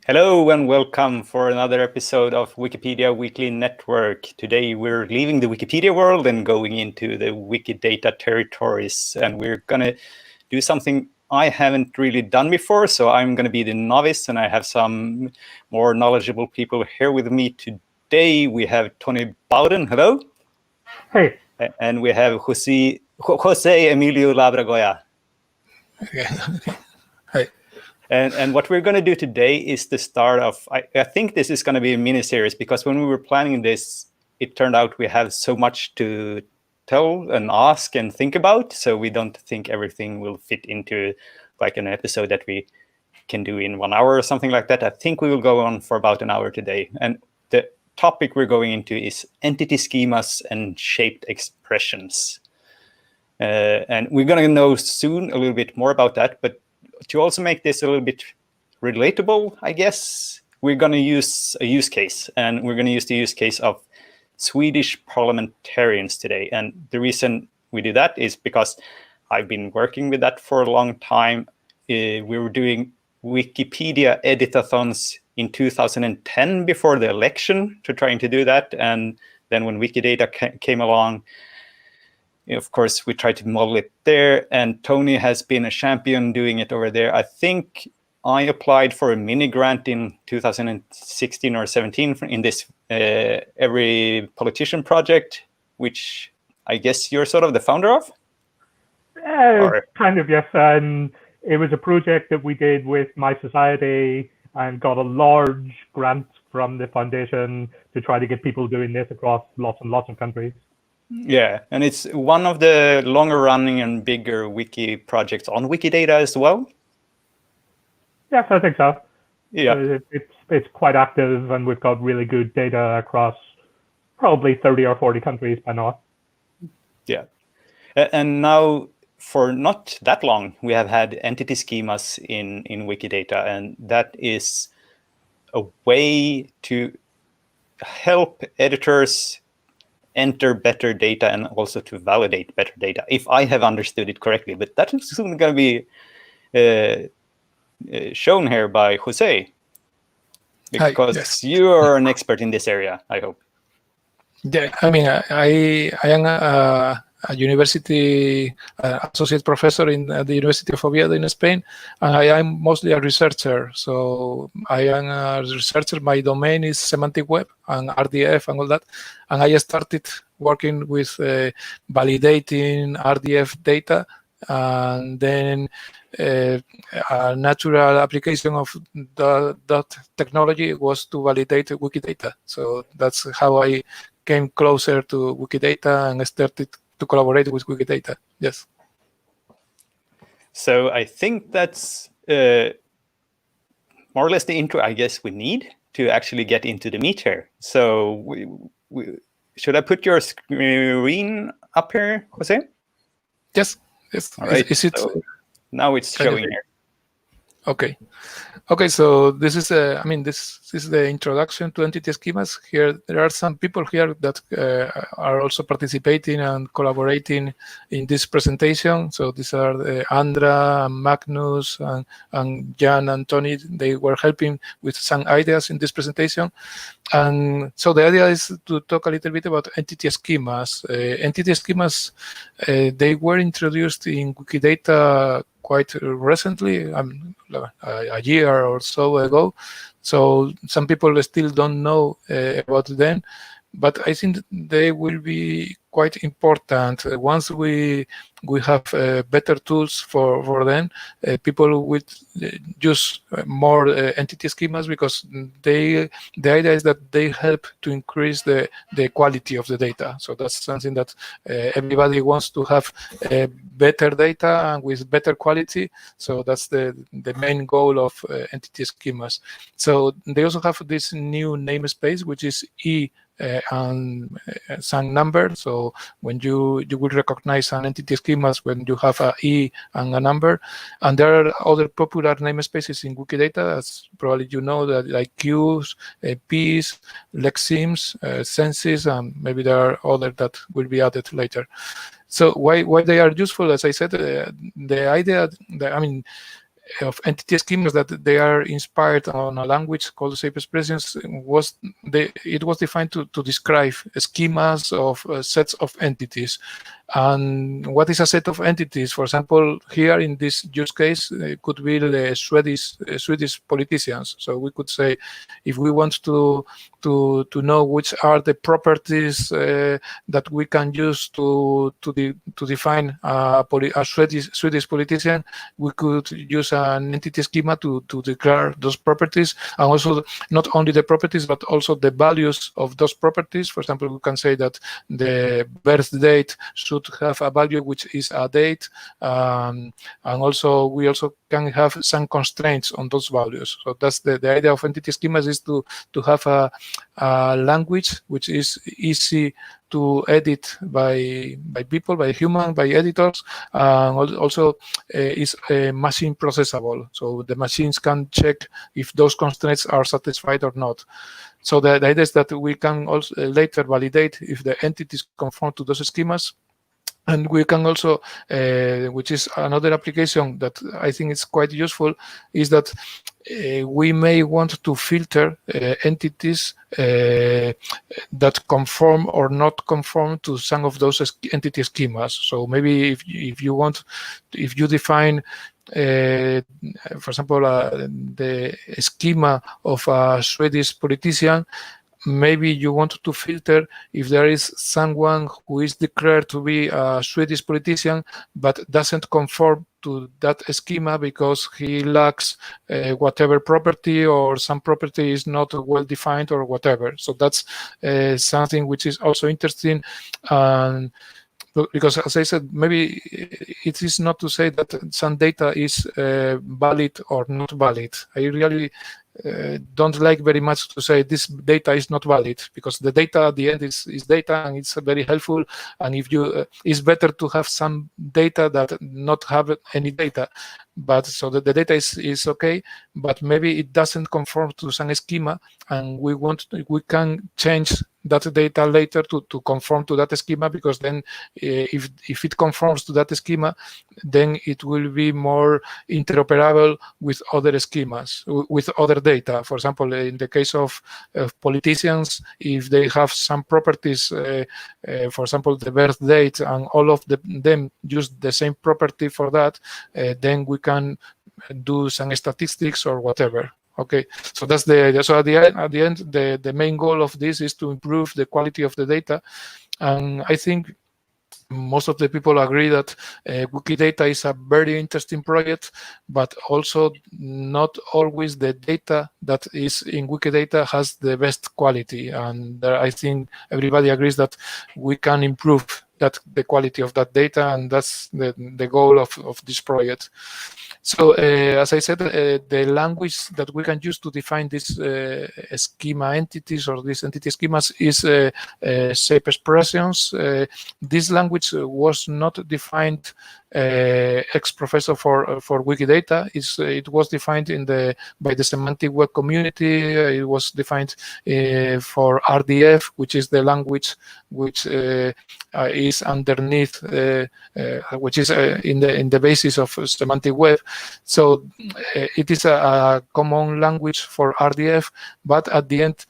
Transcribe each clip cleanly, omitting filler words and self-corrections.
Hello and welcome for another episode of Wikipedia Weekly Network. Today we're leaving the Wikipedia world and going into the Wikidata territories, and we're going to do something I haven't really done before, so I'm going to be the novice, and I have some more knowledgeable people here with me today. We have Tony Bowden. Hello. Hey. And we have Jose Emilio Labra Gayo. Hi. And what we're going to do today is the start of, I think this is going to be a mini-series, because when we were planning this, it turned out we have so much to tell and ask and think about, so we don't think everything will fit into like an episode that we can do in 1 hour or something like that. I think we will go on for about an hour today. And the topic we're going into is entity schemas and shaped expressions. And we're going to know soon a little bit more about that, but to also make this a little bit relatable, I guess, we're going to use a use case, and we're going to use the use case of Swedish parliamentarians today. And the reason we do that is because I've been working with that for a long time. We were doing Wikipedia editathons in 2010 before the election to trying to do that. And then when Wikidata came along, of course, we tried to model it there, and Tony has been a champion doing it over there. I think I applied for a mini grant in 2016 or 17 in this Every Politician project, which I guess you're sort of the founder of? Kind of, yes. And it was a project that we did with my society and got a large grant from the foundation to try to get people doing this across lots and lots of countries. Yeah, and it's one of the longer running and bigger wiki projects on Wikidata as well. Yes, I think so. Yeah, it's quite active, and we've got really good data across probably 30 or 40 countries by now. Yeah, and now for not that long, we have had entity schemas in Wikidata, and that is a way to help editors enter better data and also to validate better data, if I have understood it correctly. But that is soon going to be shown here by Jose, because Yes. you are an expert in this area, I hope. Yeah, I mean, I am a university associate professor in the University of Oviedo in Spain, and I am mostly a researcher. So I am a researcher. My domain is semantic web and RDF and all that. And I started working with validating RDF data, and then a natural application of that technology was to validate Wikidata. So that's how I came closer to Wikidata and started to collaborate with Wikidata. Yes. So I think that's more or less the intro I guess we need to actually get into the meat here. So should I put your screen up here, Jose? Yes. Yes. All right. Is it? So now it's showing here. Okay. Okay, so this is this is the introduction to entity schemas. Here, there are some people here that are also participating and collaborating in this presentation. So these are Andra, and Magnus, and Jan and Tony. They were helping with some ideas in this presentation. And so the idea is to talk a little bit about entity schemas. Entity schemas, they were introduced in Wikidata quite recently, a year or so ago. So some people still don't know about them, but I think they will be quite important. Once we have better tools for them, people will use more entity schemas, because the idea is that they help to increase the quality of the data. So that's something that everybody wants to have better data and with better quality. So that's the main goal of entity schemas. So they also have this new namespace, which is E and some number. So when you will recognize an entity schemas when you have a E and a number. And there are other popular namespaces in Wikidata, as probably you know, that like Qs, Ps, lexemes, senses, and maybe there are other that will be added later. So why they are useful? As I said, the idea that, of entity schemas that they are inspired on a language called shape expressions it was defined to describe schemas of sets of entities. And what is a set of entities? For example, here in this use case, it could be the Swedish politicians. So we could say, if we want to know which are the properties that we can use to define a Swedish politician, we could use an entity schema to declare those properties, and also not only the properties but also the values of those properties. For example, we can say that the birth date should have a value which is a date, and also we also can have some constraints on those values. So that's the idea of entity schemas, is to have a language which is easy to edit by people, by human, by editors, and also is machine processable. So the machines can check if those constraints are satisfied or not. So the idea is that we can also later validate if the entities conform to those schemas. And we can also, which is another application that I think is quite useful, is that we may want to filter entities that conform or not conform to some of those entity schemas. So maybe if you define, for example, the schema of a Swedish politician, maybe you want to filter if there is someone who is declared to be a Swedish politician but doesn't conform to that schema because he lacks whatever property, or some property is not well defined, or whatever. So that's something which is also interesting. Because, as I said, maybe it is not to say that some data is valid or not valid. I really don't like very much to say this data is not valid, because the data at the end is data, and it's very helpful. And if you, it's better to have some data that not have any data. But so the data is okay, but maybe it doesn't conform to some schema, and we can change that data later to conform to that schema, because then if it conforms to that schema, then it will be more interoperable with other schemas, with other data. For example, in the case of politicians, if they have some properties, for example, the birth date, and all of them use the same property for that, then we can do some statistics or whatever. Okay, so that's the idea. So at the end, the main goal of this is to improve the quality of the data. And I think most of the people agree that Wikidata is a very interesting project, but also not always the data that is in Wikidata has the best quality. And I think everybody agrees that we can improve the quality of that data, and that's the goal of this project. So as I said, the language that we can use to define these schema entities, or these entity schemas, is shape expressions. This language was not defined ex professo for Wikidata. It was defined by the semantic web community. It was defined for RDF, which is the language which is underneath, which is in the basis of semantic web. So it is a common language for RDF, but at the end,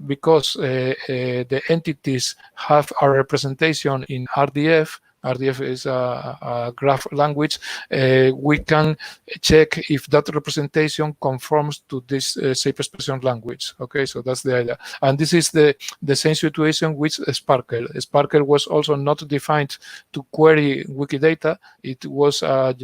because the entities have a representation in RDF, RDF is a graph language, we can check if that representation conforms to this shape expression language. Okay, so that's the idea. And this is the same situation with Sparkle. Sparkle was also not defined to query Wikidata. It was a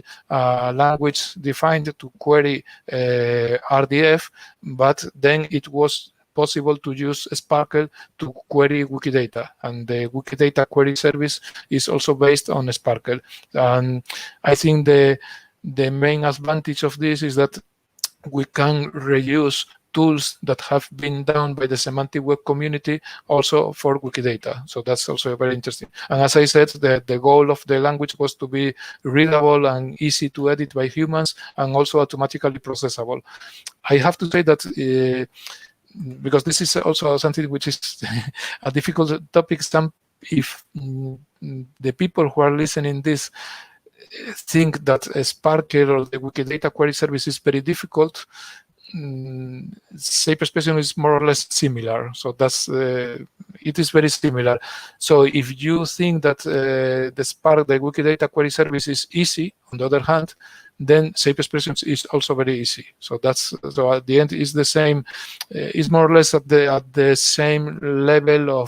language defined to query RDF, but then it was possible to use Sparkle to query Wikidata, and the Wikidata query service is also based on Sparkle. And I think the main advantage of this is that we can reuse tools that have been done by the semantic web community also for Wikidata. So that's also very interesting. And as I said, the goal of the language was to be readable and easy to edit by humans, and also automatically processable. I have to say that because this is also something which is a difficult topic. If the people who are listening this think that a Sparkle or the Wikidata query service is very difficult, shape expression is more or less similar. So that's it is very similar. So if you think that the Spark, the Wikidata query service is easy, on the other hand, then shape expressions is also very easy. So that's, so at the end is the same, is more or less at the same level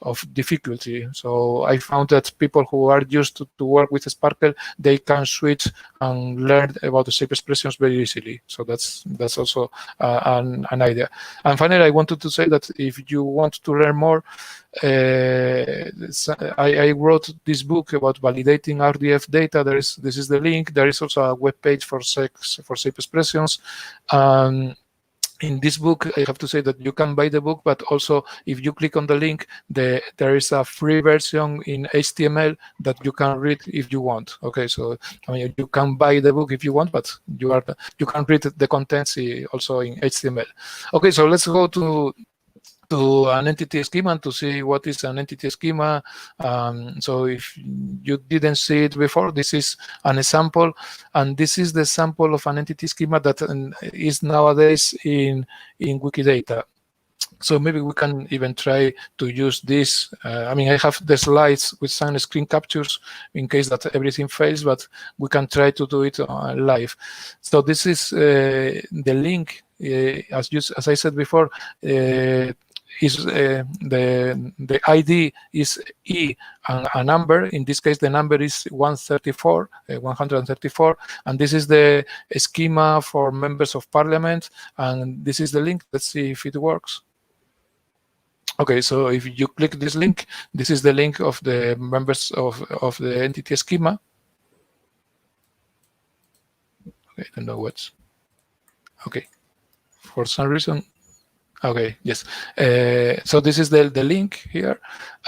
of difficulty. So I found that people who are used to work with Sparkle, they can switch and learn about the shape expressions very easily. So that's also an idea. And finally, I wanted to say that if you want to learn more, I wrote this book about validating RDF data. This is the link. There is also a web page for ShEx, for shape expressions. In this book, I have to say that you can buy the book, but also if you click on the link, there is a free version in HTML that you can read if you want. Okay, so I mean, you can buy the book if you want, but you can read the contents also in HTML. Okay, so let's go to an entity schema and to see what is an entity schema. So if you didn't see it before, this is an example, and this is the sample of an entity schema that is nowadays in Wikidata. So maybe we can even try to use this. I mean, I have the slides with some screen captures in case that everything fails, but we can try to do it live. So this is the link, as I said before, is the ID is E and a number. In this case, the number is 134, and this is the schema for members of parliament, and this is the link. Let's see if it works. Okay, so if you click this link, this is the link of the members of the entity schema. Okay, I don't know what's. Okay, for some reason. Okay, yes. So this is the link here,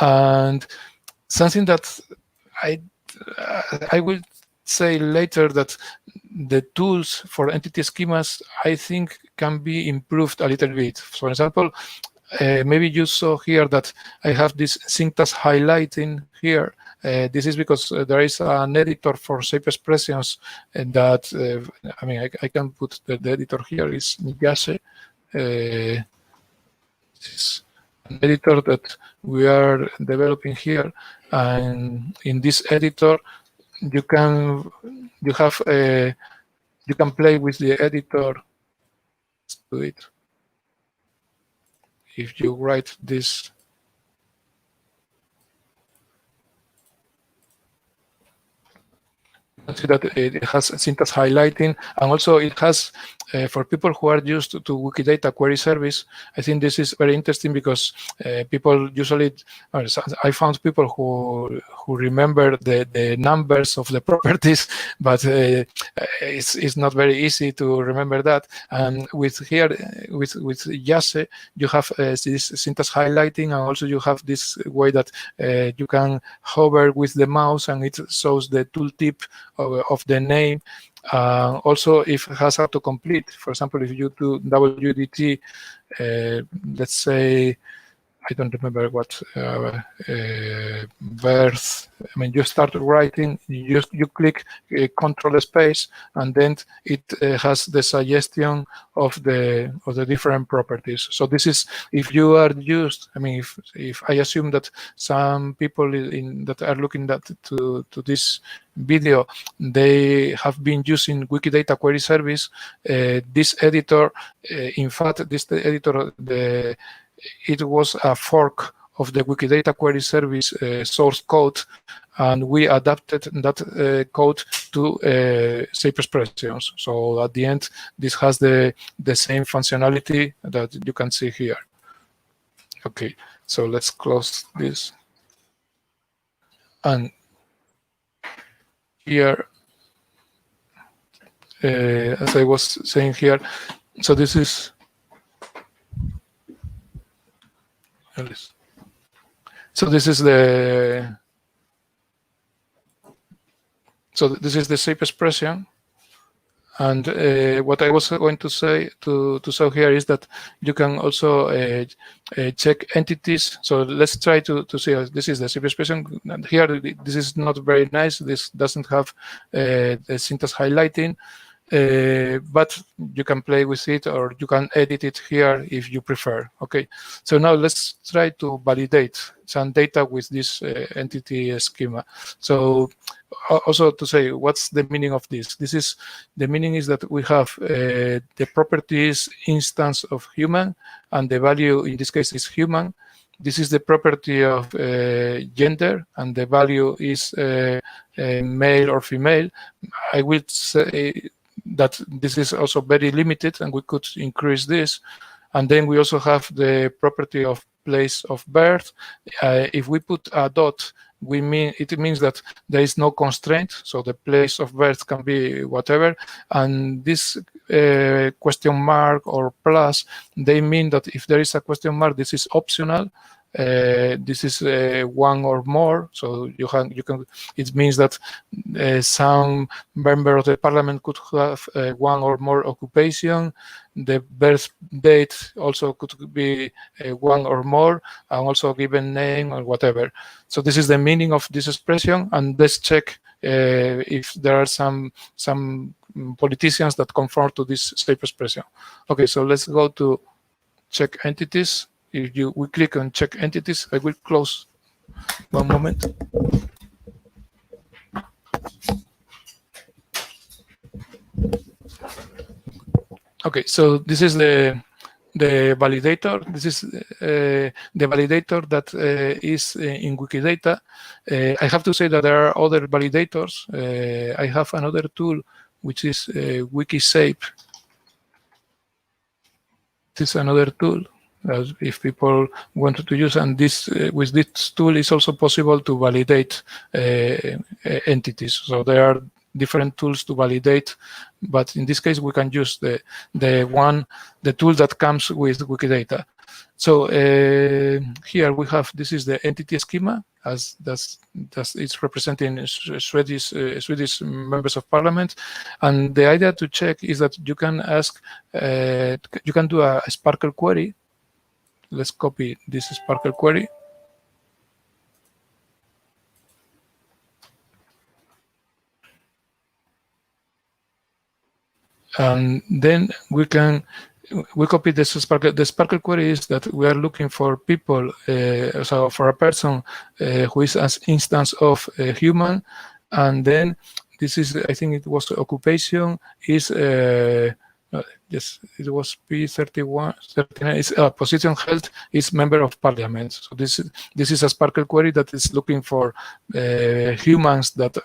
and something that I will say later that the tools for entity schemas, I think, can be improved a little bit. For example, maybe you saw here that I have this syntax highlighting here. This is because there is an editor for shape expressions that, I mean, I can put the editor here is Yase. This is an editor that we are developing here, and in this editor, you can play with the editor. Let's do it. If you write this, you can see that it has syntax highlighting, and also it has, for people who are used to Wikidata query service, I think this is very interesting because people usually, I found people who remember the numbers of the properties, but it's not very easy to remember that. And with Yase, you have this syntax highlighting, and also you have this way that you can hover with the mouse and it shows the tooltip of the name. Also, if it has autocomplete, for example, if you do WDT, let's say, I don't remember what birth. I mean, you start writing, you click Control space, and then it has the suggestion of the different properties. So this is if you are used. I mean, if I assume that some people that are looking to this video, they have been using Wikidata query service. This editor, in fact, this editor, it was a fork of the Wikidata query service source code, and we adapted that code to shape expressions. So at the end, this has the same functionality that you can see here. Okay, so let's close this. And here, as I was saying here, so this is the shape expression, And what I was going to say to show here is that you can also check entities. So let's try to see. This is the simple expression. And here, this is not very nice. This doesn't have the syntax highlighting. But you can play with it, or you can edit it here if you prefer. Okay, so now let's try to validate some data with this entity schema. So also to say, what's the meaning of this? The meaning is that we have the properties instance of human, and the value in this case is human. This is the property of gender, and the value is male or female. I will say that this is also very limited, and we could increase this. And then we also have the property of place of birth. If we put a dot, it means that there is no constraint, so the place of birth can be whatever. And this question mark or plus, they mean that if there is a question mark, this is optional. This is one or more, so you can. It means that some member of the parliament could have one or more occupation. The birth date also could be one or more, and also a given name or whatever. So this is the meaning of this expression, and let's check if there are some politicians that conform to this shape expression. Okay, so let's go to check entities. If we click on check entities, I will close one moment. Okay, so this is the validator. This is the validator that is in Wikidata. I have to say that there are other validators. I have another tool which is Wikishape. This is another tool if people wanted to use, and this with this tool is also possible to validate entities. So there are different tools to validate, but in this case we can use the tool that comes with Wikidata. So here we have, this is the entity schema, as it's representing Swedish members of parliament, and the idea to check is that you can ask, you can do a Sparkle query. Let's copy this Sparkle query. And then we copy this Sparkle. The Sparkle query is that we are looking for people, so for a person who is an instance of a human, and then this is, I think it was occupation is yes, it was P31, 39. Is position held is member of parliament. So this is a Sparkle query that is looking for humans that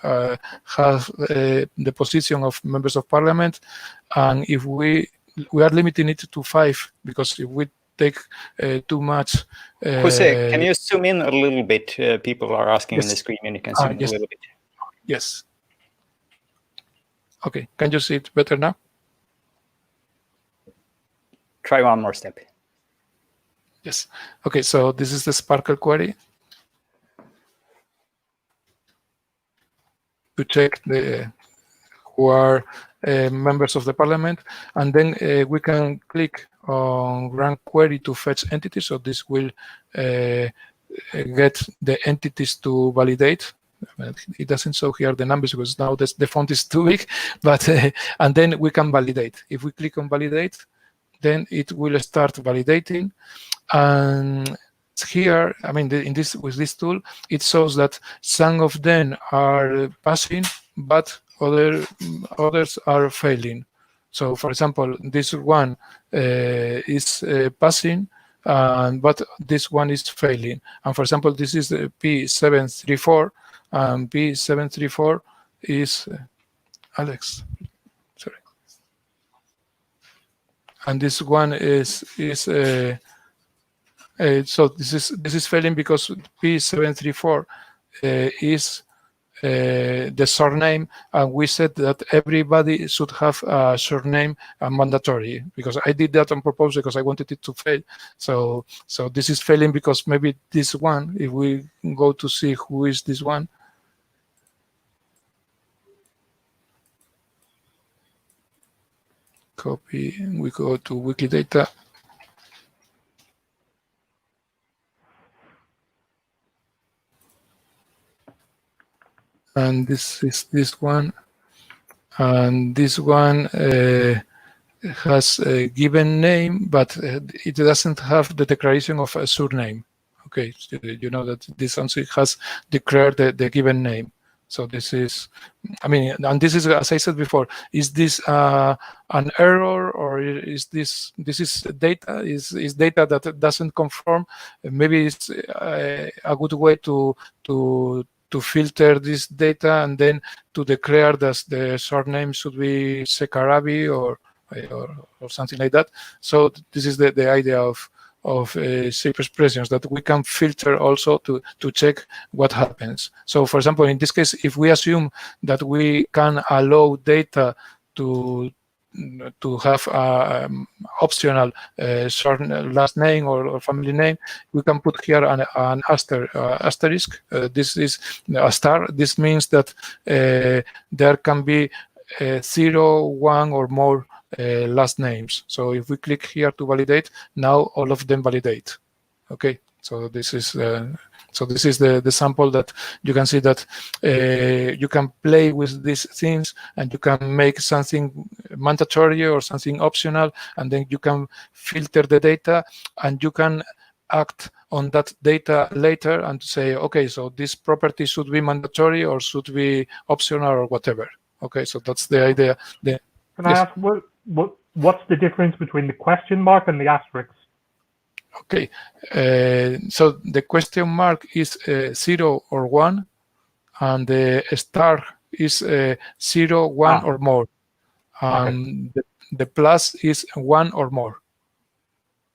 have the position of members of parliament, and if we are limiting it to 5, because if we take too much. Jose, can you zoom in a little bit? People are asking yes. on the screen, and you can zoom in a little bit. Yes. Okay, can you see it better now? Try one more step. Yes. Okay, so this is the Sparkle query to check who are members of the parliament, and then we can click on Run Query to fetch entities. So this will get the entities to validate. It doesn't show here the numbers because now the font is too big, but and then we can validate. If we click on validate, then it will start validating. And here, I mean, with this tool, it shows that some of them are passing, but others are failing. So, for example, this one is passing, but this one is failing. And for example, this is the P734, and P734 is Alex. Sorry. And this one is so this is failing because P734 is the surname, and we said that everybody should have a surname mandatory, because I did that on purpose because I wanted it to fail. So this is failing because maybe this one, if we go to see who is this one, copy. We go to Wikidata. And this is this one. And this one has a given name, but it doesn't have the declaration of a surname. Okay, so you know that this also has declared the given name. So this is, I mean, and this is, as I said before, is this an error, or is this is data? Is data that doesn't conform? Maybe it's a good way to filter this data and then to declare that the surname should be Sekarabi or something like that. So this is the idea of shape expressions, that we can filter also to check what happens. So for example, in this case, if we assume that we can allow data to have optional last name or family name, we can put here an asterisk. This is a star. This means that there can be 0, 1, or more last names. So if we click here to validate, now all of them validate. Okay, so this is the sample that you can see that you can play with these things, and you can make something mandatory or something optional, and then you can filter the data, and you can act on that data later and say, okay, so this property should be mandatory or should be optional or whatever. Okay, so that's the idea. Can I ask what's the difference between the question mark and the asterisk? Okay, so the question mark is 0 or 1, and the star is 0, 1, or more. Okay. The plus is 1 or more.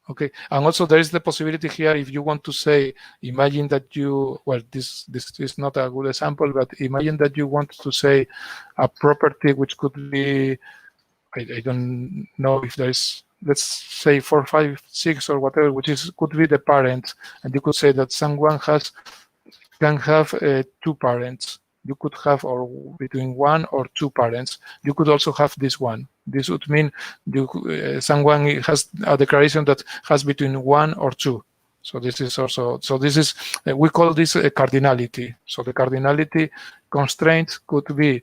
Okay, and also there is the possibility here, if you want to say, imagine that you, well, this is not a good example, but imagine that you want to say a property which could be, I don't know if there is, let's say 4, 5, 6 or whatever, which could be the parent, and you could say that someone can have 2 parents. You could have, or between 1 or 2 parents. You could also have this one. This would mean someone has a declaration that has between 1 or 2. So this is also, so this is, we call this a cardinality. So the cardinality constraint could be,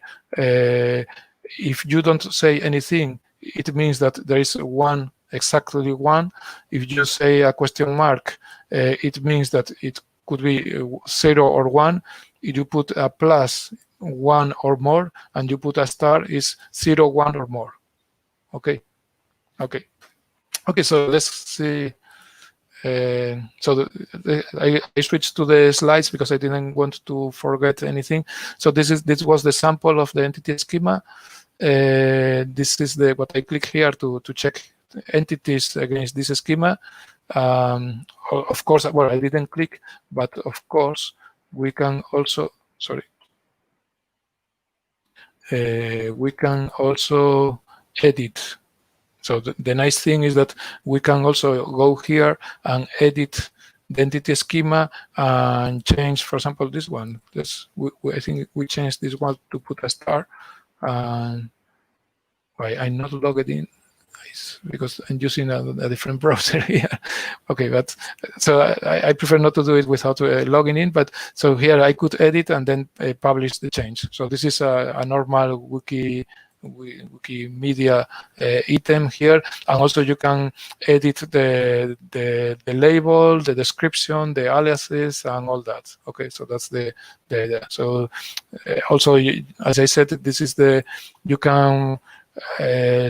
if you don't say anything, it means that there is one, exactly 1. If you say a question mark, it means that it could be 0 or 1. If you put a plus, 1 or more, and you put a star, is 0, 1 or more. Okay. Okay. Okay, so let's see. So I switched to the slides because I didn't want to forget anything. So this was the sample of the entity schema. This is what I click here to check entities against this schema. Of course, well, I didn't click, but of course we can also, sorry, we can also edit. So the nice thing is that we can also go here and edit the entity schema and change, for example, this one. I think we changed this one to put a star. And I'm not logged in because I'm using a different browser here. Okay, but so I prefer not to do it without logging in. But so here I could edit and then publish the change. So this is a normal Wikimedia item here, and also you can edit the label, the description, the aliases, and all that. Okay, so that's the idea. So also, as I said, this is you can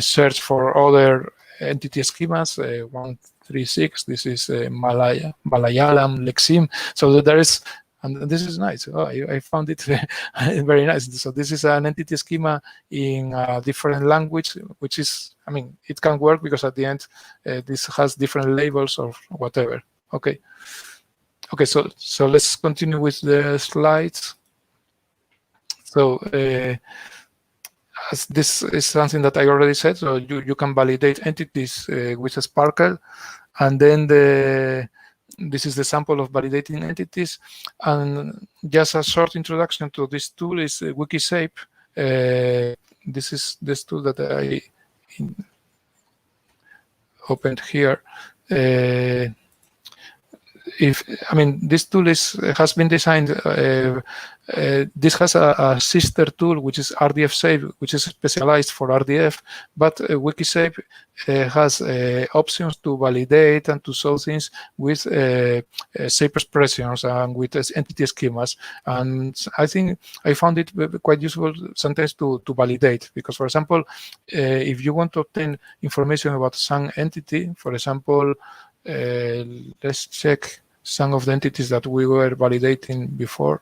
search for other entity schemas, 136. This is Malayalam Lexim. So there is, and this is nice. Oh, I found it very nice. So this is an entity schema in a different language, which is, I mean, it can work because at the end, this has different labels or whatever. Okay. Okay, so let's continue with the slides. So as this is something that I already said, so you can validate entities with a Sparkle, and then this is the sample of validating entities. And just a short introduction to this tool is Wikishape. This is this tool that opened here. This tool has been designed. This has a sister tool, which is RDF Save, which is specialized for RDF. But WikiSave has options to validate and to solve things with shape expressions and with entity schemas. And I think I found it quite useful sometimes to validate, because, for example, if you want to obtain information about some entity, for example, let's check some of the entities that we were validating before.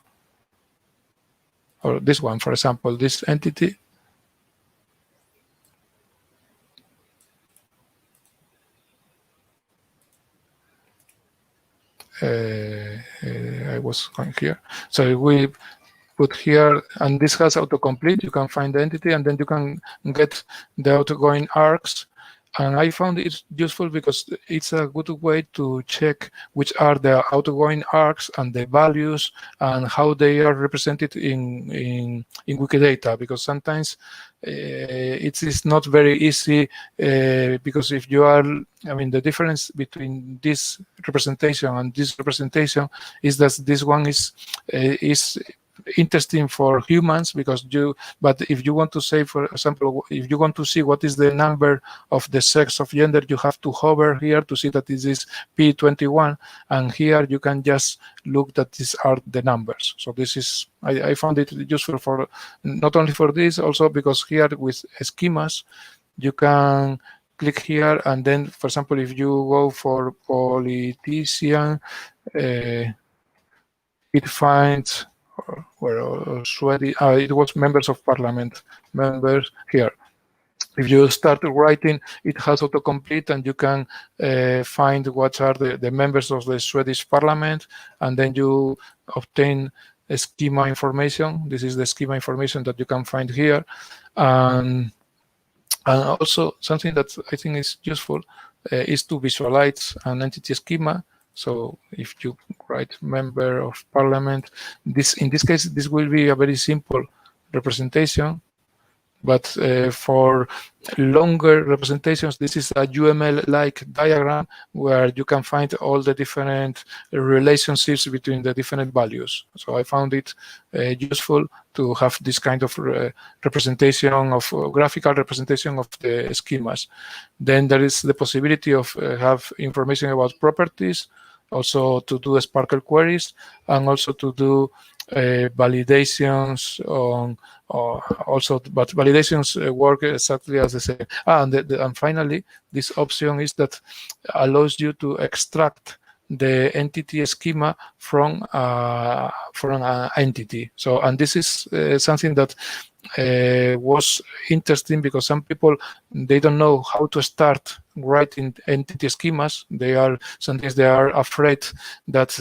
Or this one, for example, this entity. I was going here. So we put here, and this has autocomplete. You can find the entity, and then you can get the outgoing arcs. And I found it useful because it's a good way to check which are the outgoing arcs and the values and how they are represented in Wikidata, because sometimes it is not very easy because if you are, the difference between this representation and this representation is that this one is interesting for humans, but if you want to say, for example, if you want to see what is the number of the sex of gender, you have to hover here to see that this is P21, and here you can just look that these are the numbers. So this is, I found it useful for not only for this, also because here with schemas you can click here, and then, for example, if you go for politician, it finds it was members of parliament, members here. If you start writing, it has autocomplete, and you can find what are the members of the Swedish Parliament, and then you obtain a schema information. This is the schema information that you can find here. And also something that I think is useful is to visualize an entity schema. So if you write member of parliament, in this case, this will be a very simple representation. But for longer representations, this is a UML-like diagram where you can find all the different relationships between the different values. So I found it useful to have this kind of representation of graphical representation of the schemas. Then there is the possibility of have information about properties, also to do Sparkle queries, and also to do validations on but validations work exactly as the same. And finally, this option is that allows you to extract the entity schema from an entity. So, and this is something that was interesting because some people, they don't know how to start writing entity schemas. Sometimes they are afraid that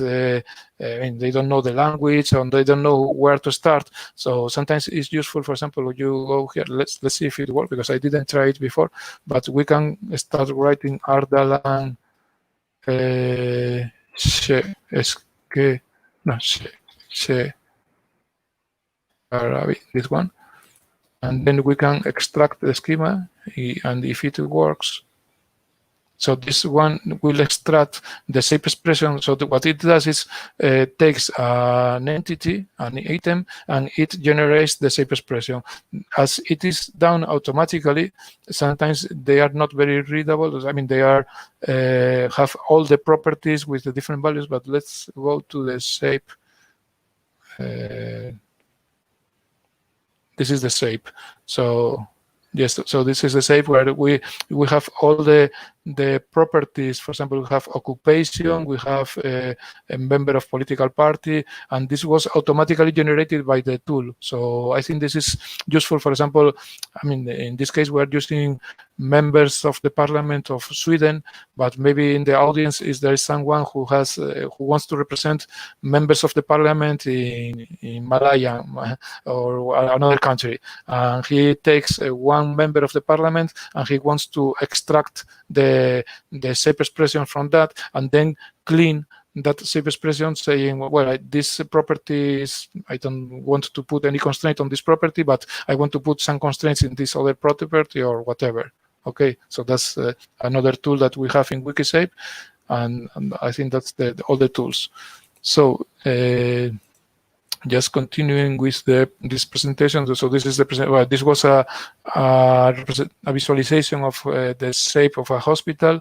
they don't know the language and they don't know where to start. So sometimes it's useful. For example, you go here. Let's see if it works, because I didn't try it before. But we can start writing Ardalan this one. And then we can extract the schema, and if it works, so this one will extract the shape expression. So what it does is takes an entity, an item, and it generates the shape expression. As it is done automatically, sometimes they are not very readable. They are have all the properties with the different values. But let's go to the shape. This is the shape. So yes, so this is the shape where we have all the properties. For example, we have occupation, we have a member of political party, and this was automatically generated by the tool. So I think this is useful. For example, in this case, we're using members of the Parliament of Sweden, but maybe in the audience there is someone who wants to represent members of the Parliament in Malaya or another country, and he takes one member of the Parliament and he wants to extract the shape expression from that, and then clean that shape expression, saying, well, this property is, I don't want to put any constraint on this property, but I want to put some constraints in this other property or whatever. Okay, so that's another tool that we have in Wikishape, and I think that's all the tools. So just continuing with this presentation. So this is the this was a visualization of the shape of a hospital.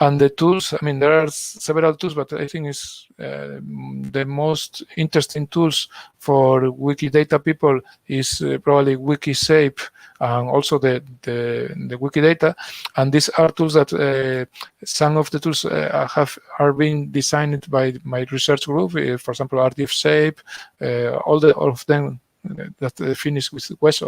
And the tools, I mean, there are several tools, but I think it's the most interesting tools for Wikidata people is probably Wikishape and also the Wikidata. And these are tools that some of the tools are being designed by my research group. For example, RDF all of them that finished with West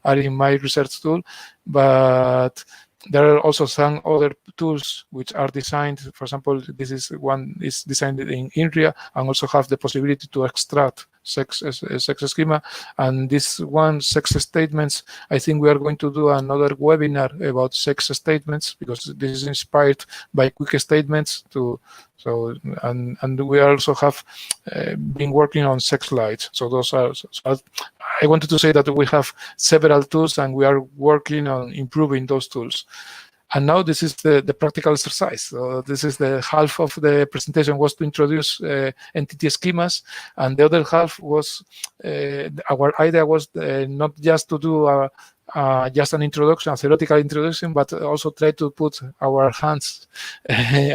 are in my research tool, but there are also some other tools which are designed. For example, this is one is designed in INRIA and also have the possibility to extract ShEx schema. And this one, ShEx statements, I think we are going to do another webinar about ShEx statements because this is inspired by quick statements and we also have been working on ShEx slides. So those are. So I wanted to say that we have several tools and we are working on improving those tools. And now this is the practical exercise. So this is the half of the presentation was to introduce entity schemas, and the other half was our idea was not just to do just an introduction, a theoretical introduction, but also try to put our hands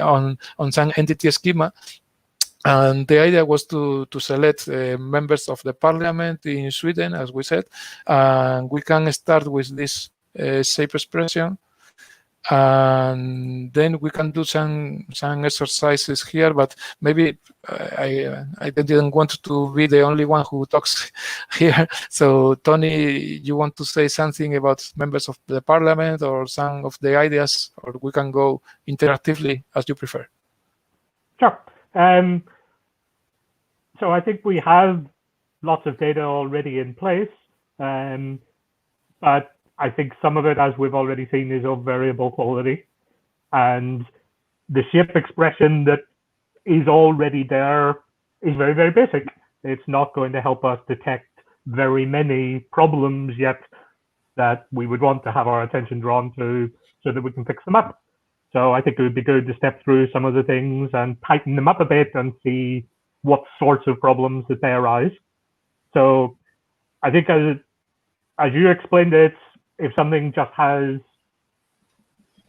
on some entity schema. And the idea was to select members of the parliament in Sweden, as we said, and we can start with this shape expression. And then we can do some exercises here, but maybe I didn't want to be the only one who talks here. So Tony, you want to say something about members of the parliament or some of the ideas, or we can go interactively as you prefer. Sure. So I think we have lots of data already in place, but I think some of it, as we've already seen, is of variable quality. And the shape expression that is already there is very, very basic. It's not going to help us detect very many problems yet that we would want to have our attention drawn to so that we can fix them up. So I think it would be good to step through some of the things and tighten them up a bit and see what sorts of problems that they arise. So I think as you explained it, if something just has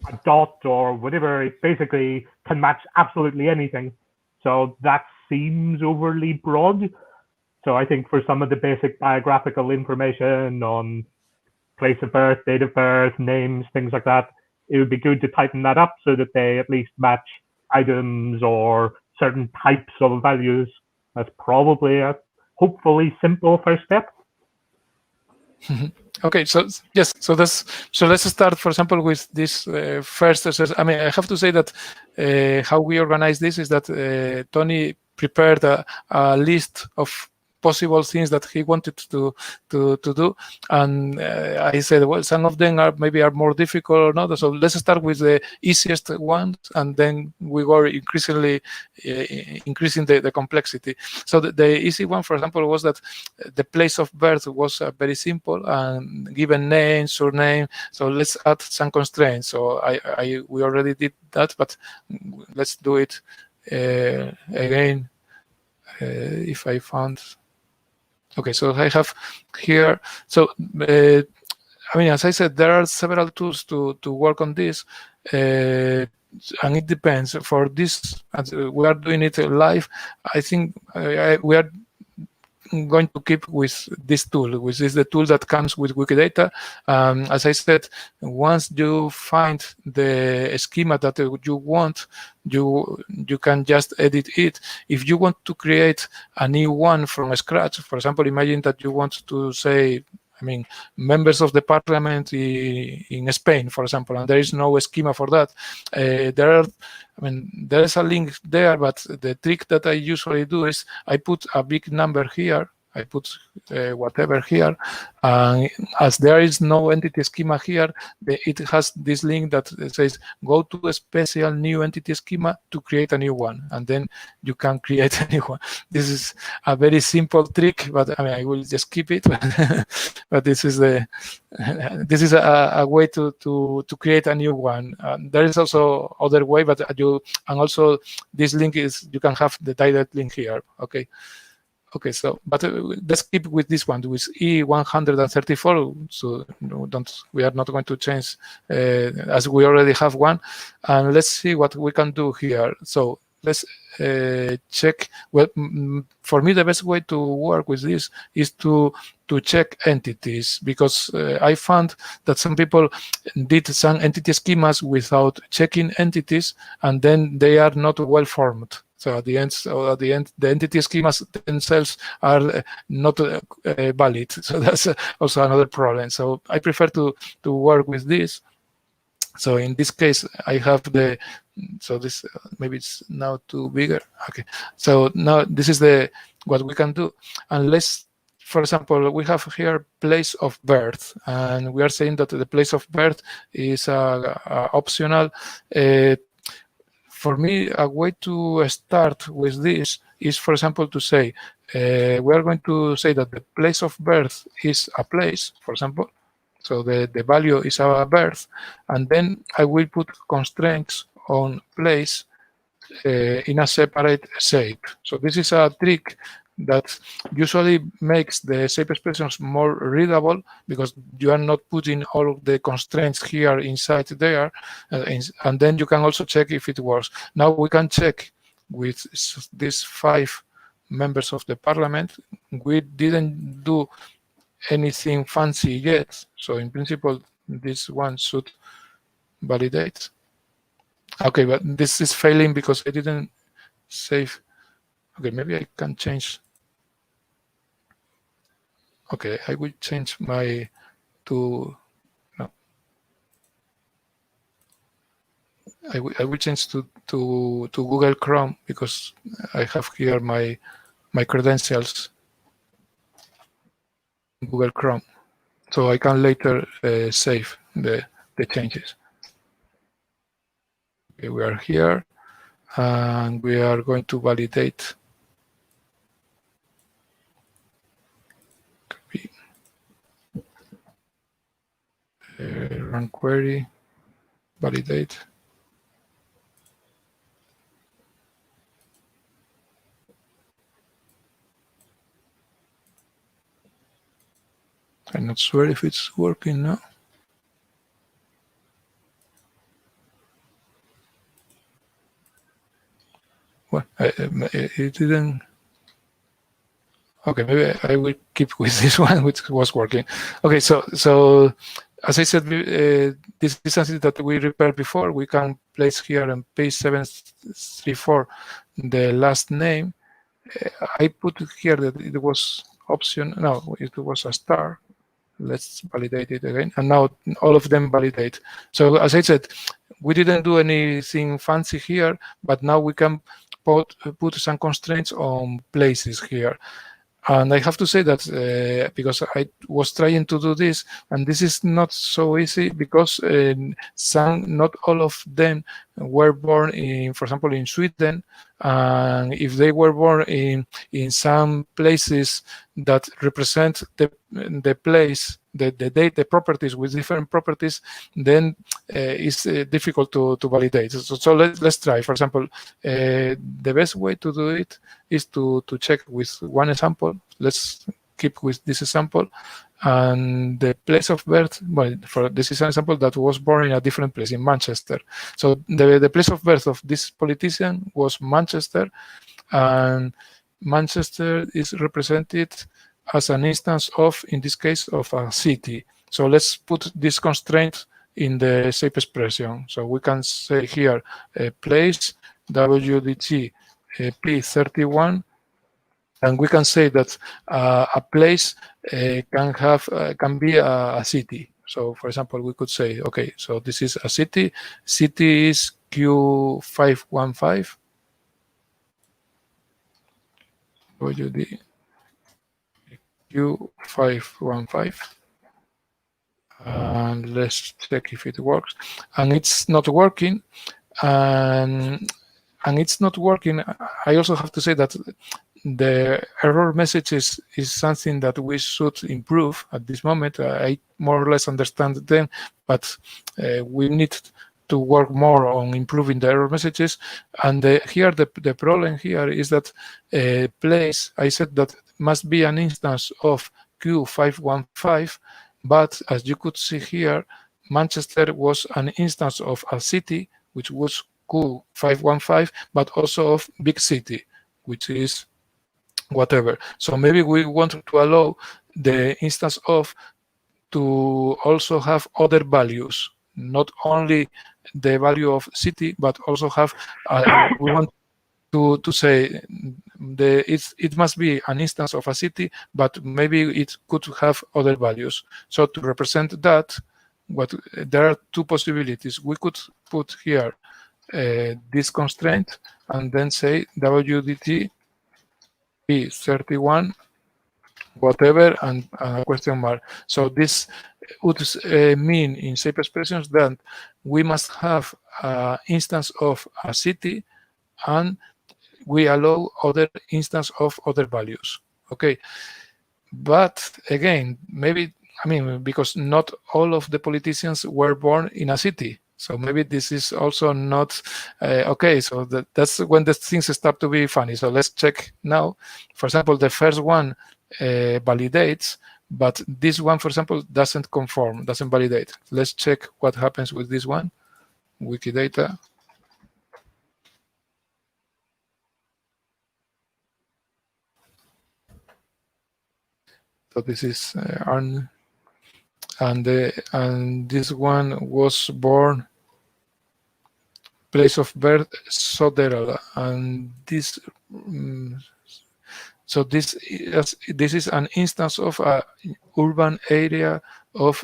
a dot or whatever, it basically can match absolutely anything. So that seems overly broad. So I think for some of the basic biographical information on place of birth, date of birth, names, things like that, it would be good to tighten that up so that they at least match items or certain types of values. That's probably a hopefully simple first step. Okay, so yes, so let's start, for example, with this first. I mean, I have to say that how we organize this is that Tony prepared a list of possible things that he wanted to do, and I said, well, some of them are more difficult or not. So let's start with the easiest ones, and then we were increasing the complexity. So the easy one, for example, was that the place of birth was very simple and given name, surname. So let's add some constraints. So we already did that, but let's do it again. If I found. Okay, so I have here. So I mean, as I said, there are several tools to work on this, and it depends. For this, we are doing it live. I think we are going to keep with this tool, which is the tool that comes with Wikidata. As I said, once you find the schema that you want, you can just edit it. If you want to create a new one from scratch, for example, imagine that you want to say, I mean, members of the parliament in Spain, for example, and there is no schema for that. There is a link there, but the trick that I usually do is I put a big number here, I put whatever here, and as there is no entity schema here, it has this link that says go to a special new entity schema to create a new one, and then you can create a new one. This is a very simple trick, but I mean I will just keep it. But this is a way to create a new one. There is also other way, but also this link is you can have the direct link here. Okay. Okay, so but let's keep with this one with E134. So we are not going to change as we already have one, and let's see what we can do here. So let's check. Well, for me, the best way to work with this is to check entities, because I found that some people did some entity schemas without checking entities, and then they are not well formed. So at the end, the entity schemas themselves are not valid. So that's also another problem. So I prefer to work with this. So in this case, I have so this maybe it's now too bigger. Okay. So now this is what we can do. Unless, for example, we have here place of birth, and we are saying that the place of birth is optional. For me, a way to start with this is, for example, to say, we are going to say that the place of birth is a place, for example. So the value is our birth. And then I will put constraints on place in a separate shape. So this is a trick that usually makes the shape expressions more readable, because you are not putting all of the constraints here inside there, and then you can also check if it works. Now we can check with these 5 members of the parliament. We didn't do anything fancy yet, so in principle this one should validate. Okay, but this is failing because I didn't save. Okay, maybe I can change. Okay, I will change my no. I will change to Google Chrome, because I have here my credentials in Google Chrome, so I can later save the changes. Okay, we are here, and we are going to validate. Run query, validate. I'm not sure if it's working now. Well, it didn't. Okay, maybe I will keep with this one, which was working. Okay, so as I said, this is something that we repaired before. We can place here on page 734 the last name. I put here that it was option. No, it was a star. Let's validate it again. And now all of them validate. So as I said, we didn't do anything fancy here, but now we can put some constraints on places here. And I have to say that because I was trying to do this, and this is not so easy, because not all of them were born in, for example, in Sweden. And if they were born in some places that represent the place, the properties with different properties, then it's difficult to validate. So let's try. For example, the best way to do it is to check with one example. Let's keep with this example. And the place of birth, well, this is an example that was born in a different place, in Manchester. So the place of birth of this politician was Manchester, and Manchester is represented as an instance of, in this case, of a city. So let's put this constraint in the shape expression. So we can say here, place WDT P31, and we can say that a place can be a city. So, for example, we could say, okay, so this is a city. City is Q515. Q515. And let's check if it works. And it's not working. And it's not working. I also have to say that the error messages is something that we should improve at this moment. I more or less understand them, but we need to work more on improving the error messages. And here the problem here is that place, I said that must be an instance of Q515, but as you could see here, Manchester was an instance of a city, which was Q515, but also of big city, which is whatever. So maybe we want to allow the instance of to also have other values, not only the value of city, but also have, we want to say it must be an instance of a city, but maybe it could have other values. So to represent that, there are two possibilities. We could put here this constraint and then say WDT P31 whatever and a question mark. So this would mean in shape expressions that we must have an instance of a city and we allow other instance of other values. Okay, but again, maybe, I mean, because not all of the politicians were born in a city. So maybe this is also not okay. So that's when the things start to be funny. So let's check now. For example, the first one validates, but this one, for example, doesn't conform, doesn't validate. Let's check what happens with this one. Wikidata. So this is Arn, and this one was born place of birth Soderala, and this. So this is an instance of a urban area of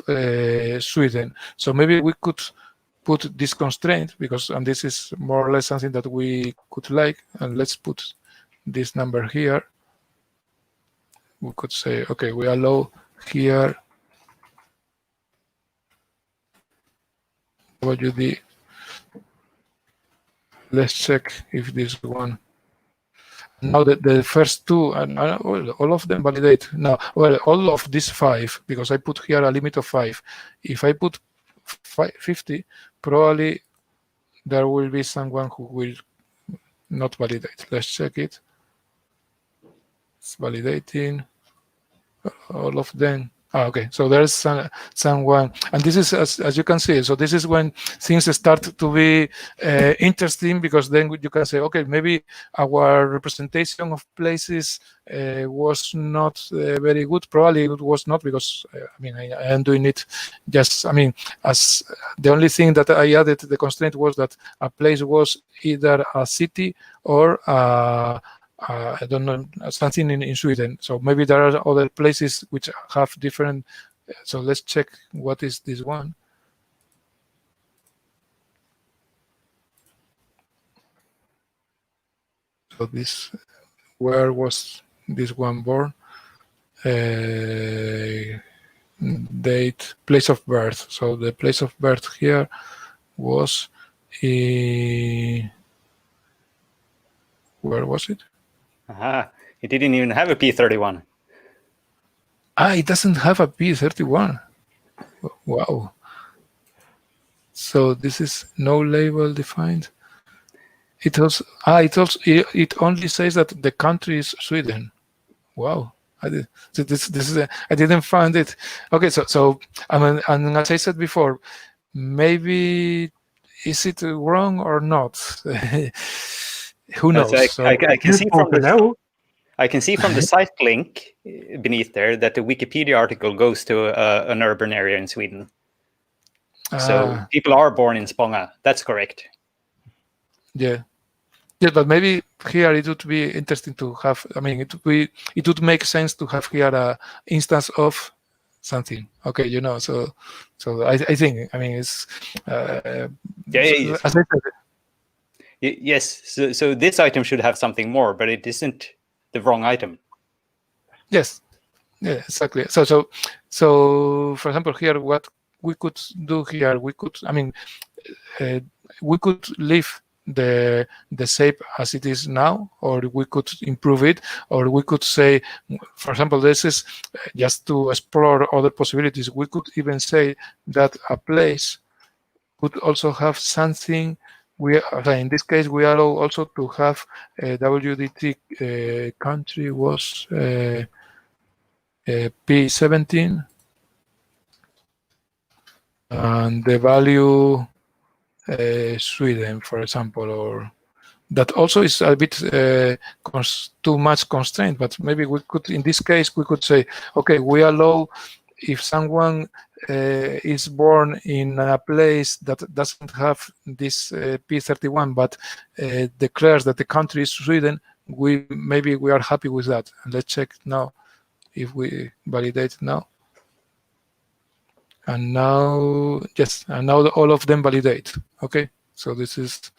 Sweden. So maybe we could put this constraint because, and this is more or less something that we could like, and let's put this number here. We could say, okay, we allow here WD. Let's check if this one. Now the first two, and well, all of them validate. Now, well, all of these 5, because I put here a limit of 5. If I put 50, probably there will be someone who will not validate. Let's check it. It's validating all of them. Okay, so there's someone, and this is as you can see. So this is when things start to be interesting, because then you can say, okay, maybe our representation of places was not very good. Probably it was not, because I mean I am doing it just, I mean, as the only thing that I added the constraint was that a place was either a city or I don't know, something in Sweden. So maybe there are other places which have different. So let's check what is this one. So this, where was this one born? Date, place of birth. So the place of birth here was where was it? Aha, it didn't even have a P31. It doesn't have a P31. Wow. So this is no label defined. It also, it only says that the country is Sweden. Wow. I didn't find it. Okay, so I mean, and as I said before, maybe is it wrong or not? Who knows? I can see from the site link beneath there that the Wikipedia article goes to an urban area in Sweden. So people are born in Spånga. That's correct. Yeah, but maybe here it would be interesting to have. I mean, it would make sense to have here a instance of something. Okay, you know. So I think. I mean, it's as I said. Yes, so this item should have something more, but it isn't the wrong item. Yes, Yeah, exactly. So for example, here, what we could do here, we could, I mean, we could leave the shape as it is now, or we could improve it, or we could say, for example, this is just to explore other possibilities. We could even say that a place could also have something. In this case, we allow also to have WDT country was P17, and the value Sweden, for example, or that also is a bit too much constraint, but maybe we could, in this case, we could say, okay, we allow if someone is born in a place that doesn't have this P31, but declares that the country is Sweden, maybe we are happy with that. And let's check now if we validate now. And now, yes, and now all of them validate. Okay, so this is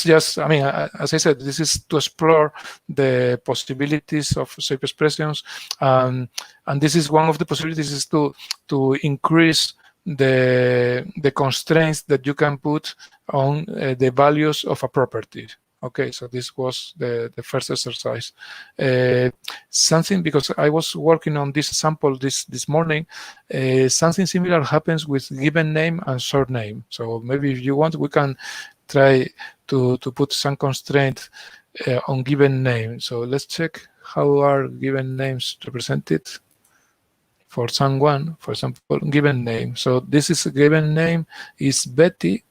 just, I mean, as I said, this is to explore the possibilities of shape expressions, and this is one of the possibilities is to increase the constraints that you can put on the values of a property. Okay, so this was the first exercise. Something, because I was working on this sample this morning, something similar happens with given name and short name. So maybe if you want, we can try to put some constraint on given name. So let's check how are given names represented for someone, for example, given name. So this is a given name is Betty,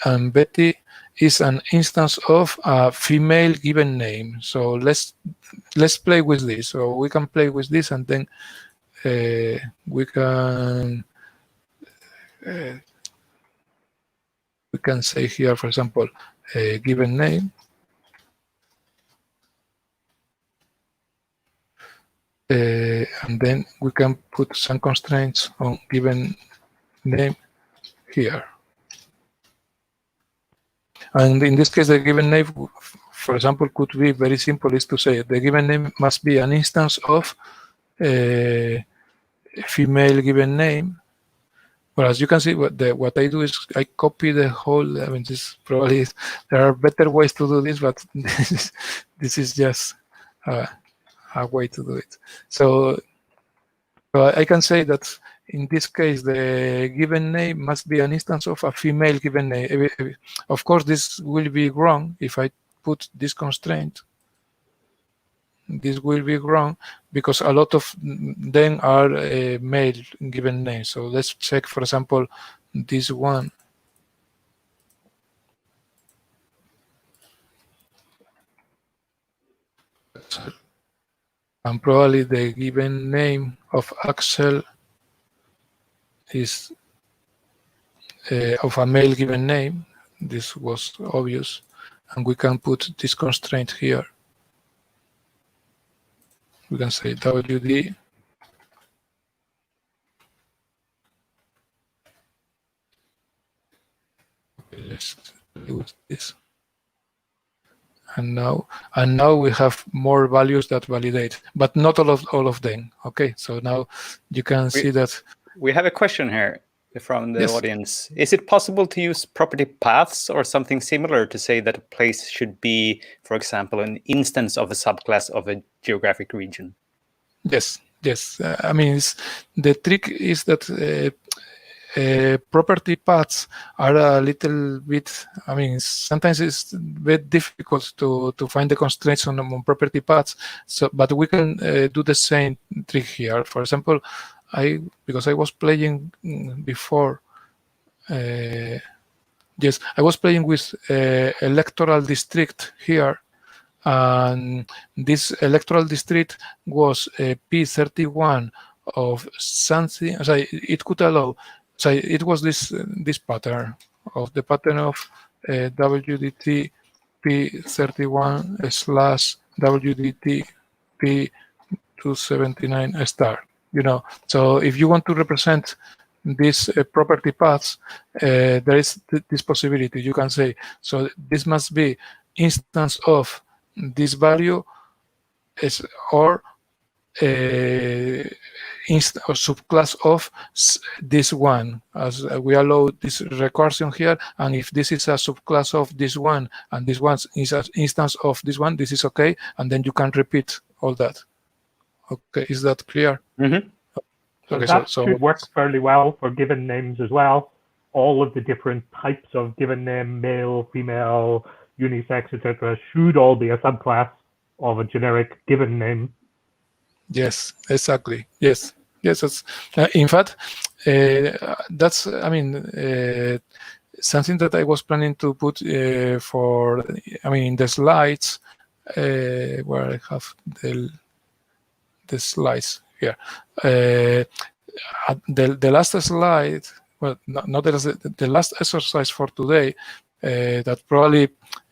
and Betty is an instance of a female given name. So let's play with this. So we can play with this, and then we can say here, for example, a given name. And then we can put some constraints on given name here. And in this case, the given name, for example, could be very simple, is to say the given name must be an instance of a female given name. Well, as you can see, what I do is I copy the whole, I mean, this probably is, there are better ways to do this, but this is just a way to do it. So I can say that in this case, the given name must be an instance of a female given name. Of course, this will be wrong if I put this constraint. This will be wrong because a lot of them are male given names. So let's check, for example, this one. And probably the given name of Axel is of a male given name. This was obvious. And we can put this constraint here. We can say WD okay, let's use this. And now we have more values that validate, but not all of them. Okay, so now you can see that we have a question here from the yes. audience. Is it possible to use property paths or something similar to say that a place should be, for example, an instance of a subclass of a geographic region? Yes. I mean, the trick is that property paths are a little bit, I mean, sometimes it's a bit difficult to find the constraints on property paths. So, but we can do the same trick here. For example, because I was playing before, yes, I was playing with electoral district here, and this electoral district was P31 of something. So it could allow. So it was this pattern of the pattern of WDT P31 / WDT P279 star. You know, so if you want to represent these property paths, there is this possibility. You can say, so this must be instance of this value is, or or subclass of this one, as we allow this recursion here, and if this is a subclass of this one and this one is an instance of this one, this is okay, and then you can repeat all that. Okay, is that clear? Mm-hmm. So that should work fairly well for given names as well. All of the different types of given name, male, female, unisex, etc., should all be a subclass of a generic given name. Yes, exactly. Yes, yes. That's, in fact, that's, I mean, something that I was planning to put for, I mean, in the slides, where I have the slides here. The last slide, well, not the last exercise for today, that probably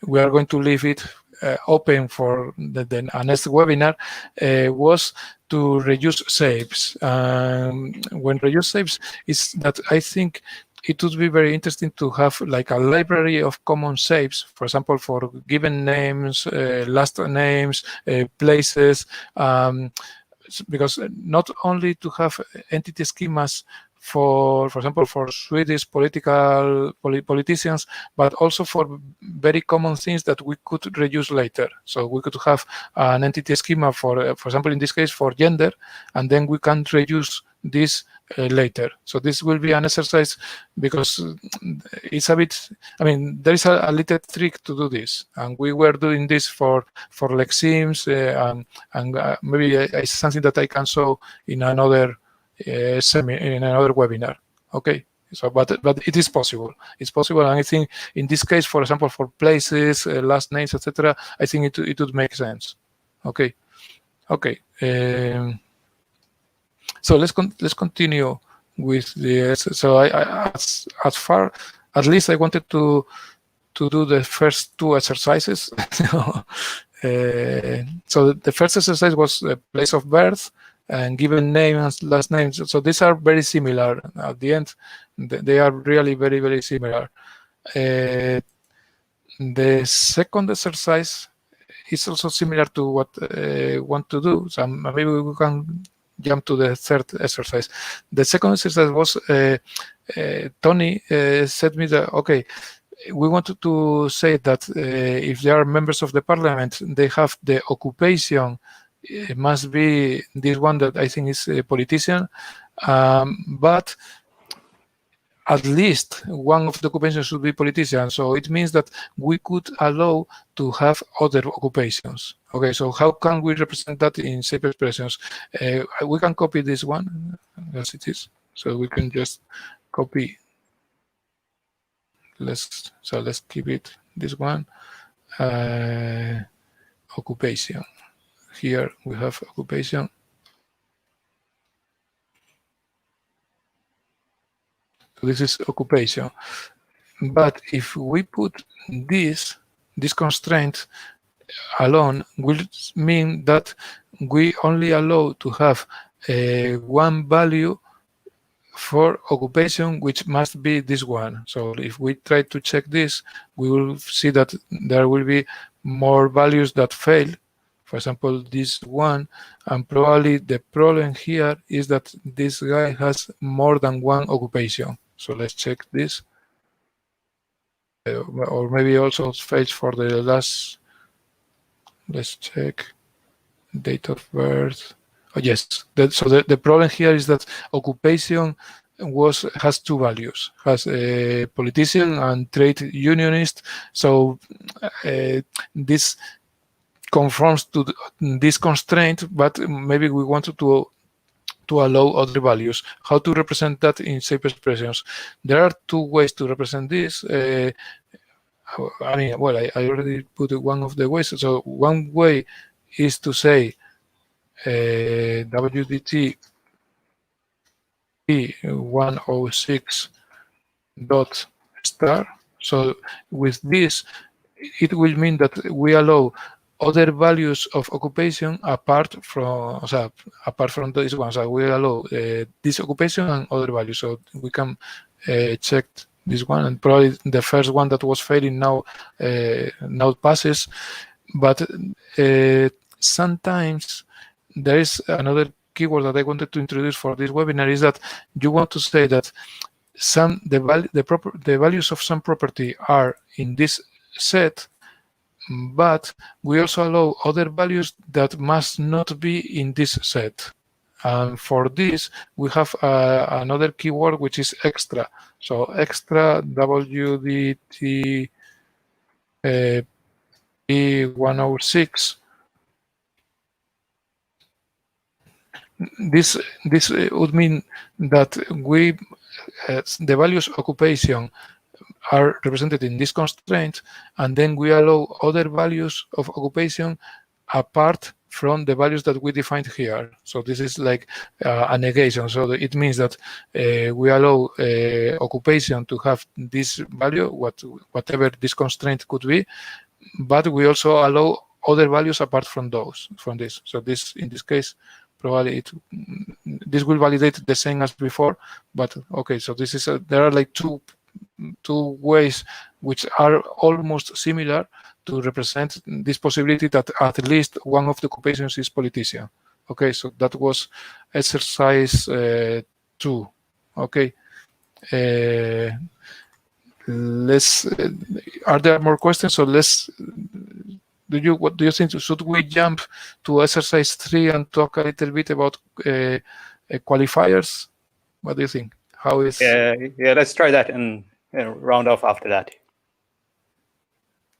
we are going to leave it open for the next webinar, was to reuse shapes. When reuse shapes is that I think it would be very interesting to have like a library of common shapes, for example, for given names, last names, places, because not only to have entity schemas for example, for Swedish politicians, but also for very common things that we could reuse later. So we could have an entity schema for example, in this case, for gender, and then we can reuse this later. So this will be an exercise because it's a bit, I mean, there is a little trick to do this, and we were doing this for lexemes, and maybe it's something that I can show in another in another webinar. Okay, so but it is possible. It's possible, and I think in this case, for example, for places, last names, etc., I think it would make sense. Okay, okay. So let's continue with the. So at least I wanted to do the first two exercises. So the first exercise was the place of birth and given name and last name. So these are very similar. At the end, they are really very, very similar. The second exercise is also similar to what I want to do. So maybe we can jump to the third exercise. The second exercise was Tony said me that, okay, we wanted to say that if they are members of the parliament, they have the occupation. It must be this one that I think is a politician, but at least one of the occupations should be politician. So it means that we could allow to have other occupations. Okay, so how can we represent that in shape expressions? We can copy this one as it is. So we can just copy. Let's keep it this one. Occupation. Here we have occupation. So this is occupation. But if we put this constraint alone, will mean that we only allow to have one value for occupation, which must be this one. So if we try to check this, we will see that there will be more values that fail. For example, this one, and probably the problem here is that this guy has more than one occupation. So let's check this. Or maybe also fails for the last. Let's check date of birth. Oh, yes. So the problem here is that occupation has two values, has a politician and trade unionist. So this conforms to this constraint, but maybe we want to allow other values. How to represent that in shape expressions? There are two ways to represent this. I mean, well, I already put one of the ways. So one way is to say WDT 106 dot star. So with this, it will mean that we allow other values of occupation apart from this one. So we allow this occupation and other values. So we can check this one, and probably the first one that was failing now passes. But sometimes there is another keyword that I wanted to introduce for this webinar, is that you want to say that the values of some property are in this set, but we also allow other values that must not be in this set. And for this, we have another keyword, which is extra. So extra WDT P106. This would mean that we the values occupation are represented in this constraint, and then we allow other values of occupation apart from the values that we defined here. So this is like a negation. So it means that we allow occupation to have this value, whatever this constraint could be, but we also allow other values apart from this. So this, in this case, probably this will validate the same as before, but okay. So this is there are like two ways which are almost similar to represent this possibility that at least one of the occupations is politician. Okay, so that was exercise 2. Okay, are there more questions? So what do you think? Should we jump to exercise 3 and talk a little bit about qualifiers? What do you think? How is? Yeah, let's try that and round off after that.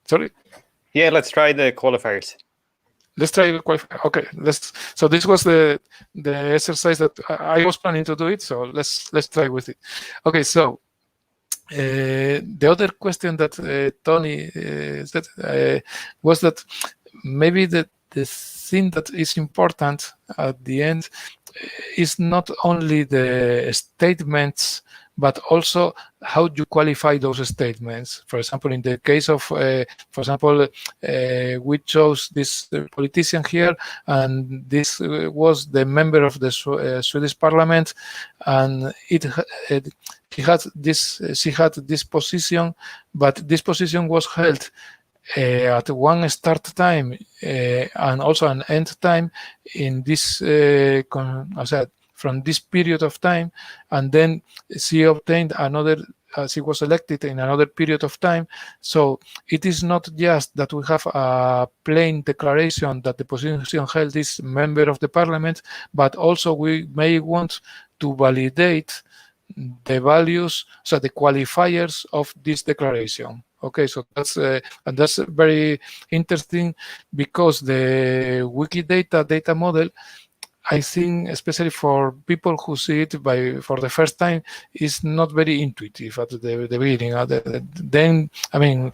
Sorry? Yeah, let's try the qualifiers. Let's try the qualifier. Okay, so this was the exercise that I was planning to do it. So let's try with it. Okay, so the other question that Tony said was that maybe the thing that is important at the end is not only the statements, but also how you qualify those statements. For example, in the case of, for example, we chose this politician here, and this was the member of the Swedish Parliament, and she had this position, but this position was held at one start time and also an end time in this from this period of time, and then she obtained another, she was elected in another period of time. So it is not just that we have a plain declaration that the position held is member of the parliament, but also we may want to validate the values, so the qualifiers of this declaration. Okay, so that's very interesting, because the Wikidata data model, I think, especially for people who see it for the first time, is not very intuitive at the beginning. Then, I mean,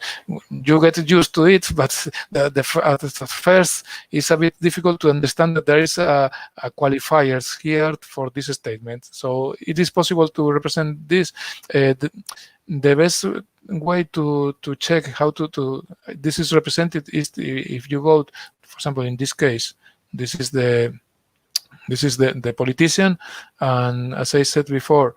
you get used to it, but at first, it's a bit difficult to understand that there is a qualifiers here for this statement. So it is possible to represent this. The best way to check how this is represented is if you go, for example, in this case, this is the politician, and as I said before,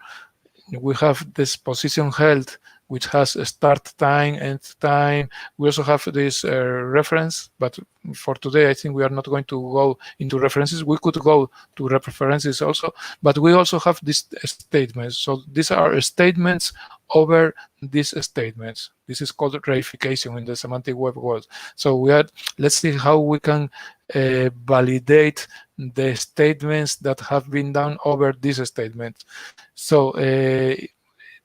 we have this position held, which has a start time, end time. We also have this reference, but for today, I think we are not going to go into references. We could go to references also, but we also have these statements. So these are statements over these statements. This is called reification in the semantic web world. So let's see how we can validate the statements that have been done over these statements. So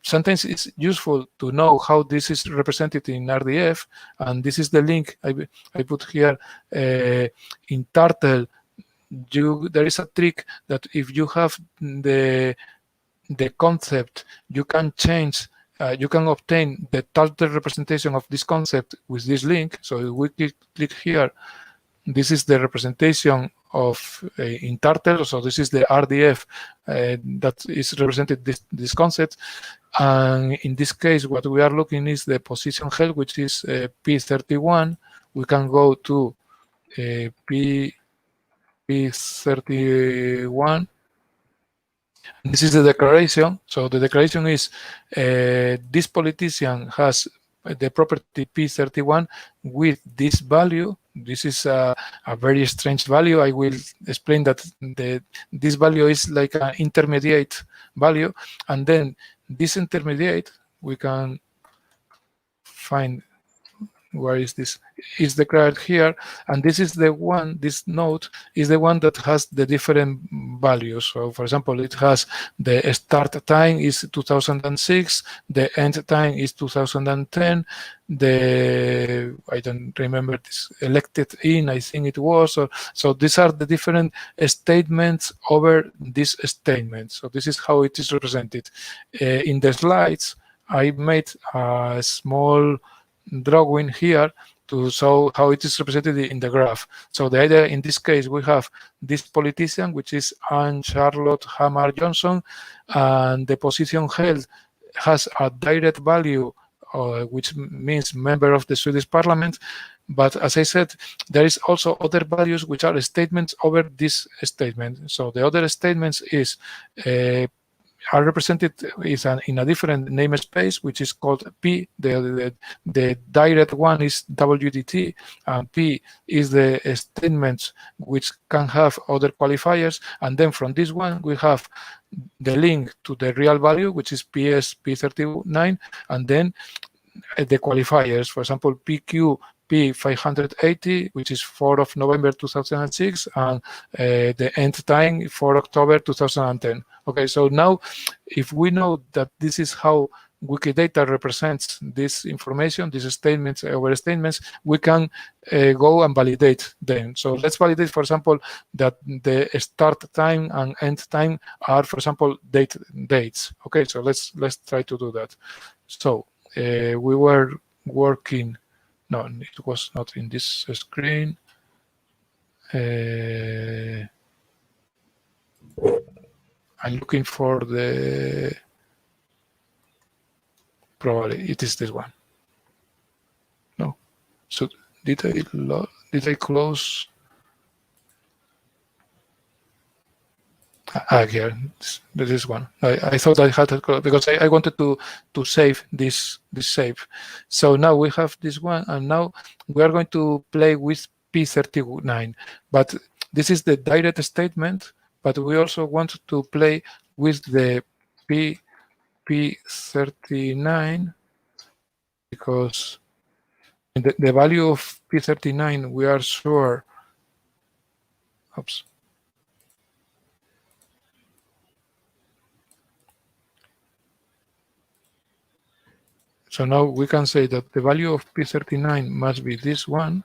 sometimes it's useful to know how this is represented in RDF, and this is the link I put here. In Turtle, there is a trick that if you have the concept, you can change, you can obtain the Turtle representation of this concept with this link. So we click here. This is the representation of in Turtle. So this is the RDF that is represented this concept. And in this case, what we are looking is the position held, which is P31. We can go to P31. This is the declaration. So the declaration is this politician has the property P31 with this value. this is a very strange value. I will explain that this value is like an intermediate value, and then this intermediate we can find where is this, is declared here, and this is the one, this node is the one that has the different values. So for example, it has the start time is 2006, the end time is 2010, the, I don't remember this, elected in, I think it was, so these are the different statements over this statement. So this is how it is represented. In the slides, I made a small drawing here to show how it is represented in the graph. So the idea in this case, we have this politician, which is Anne Charlotte Hamar Johnson, and the position held has a direct value, which means member of the Swedish Parliament. But as I said, there is also other values which are statements over this statement. So the other statements is are represented in a different namespace, which is called P. The direct one is WDT, and P is the statements which can have other qualifiers. And then from this one, we have the link to the real value, which is PS P39, and then the qualifiers, for example, PQ P580, which is 4 of November 2006, and the end time 4 October 2010. Okay, so now if we know that this is how Wikidata represents this information, these statements over statements, we can go and validate them. So let's validate, for example, that the start time and end time are, for example, dates. Okay, so let's try to do that. So we were working. No, it was not in this screen. I'm looking for the, probably it is this one. No. So did I close? Here, this one. I thought I had to, because I wanted to save this save. So now we have this one, and now we are going to play with P39. But this is the direct statement, but we also want to play with the P39, because the value of P39, we are sure, oops. So now we can say that the value of P39 must be this one.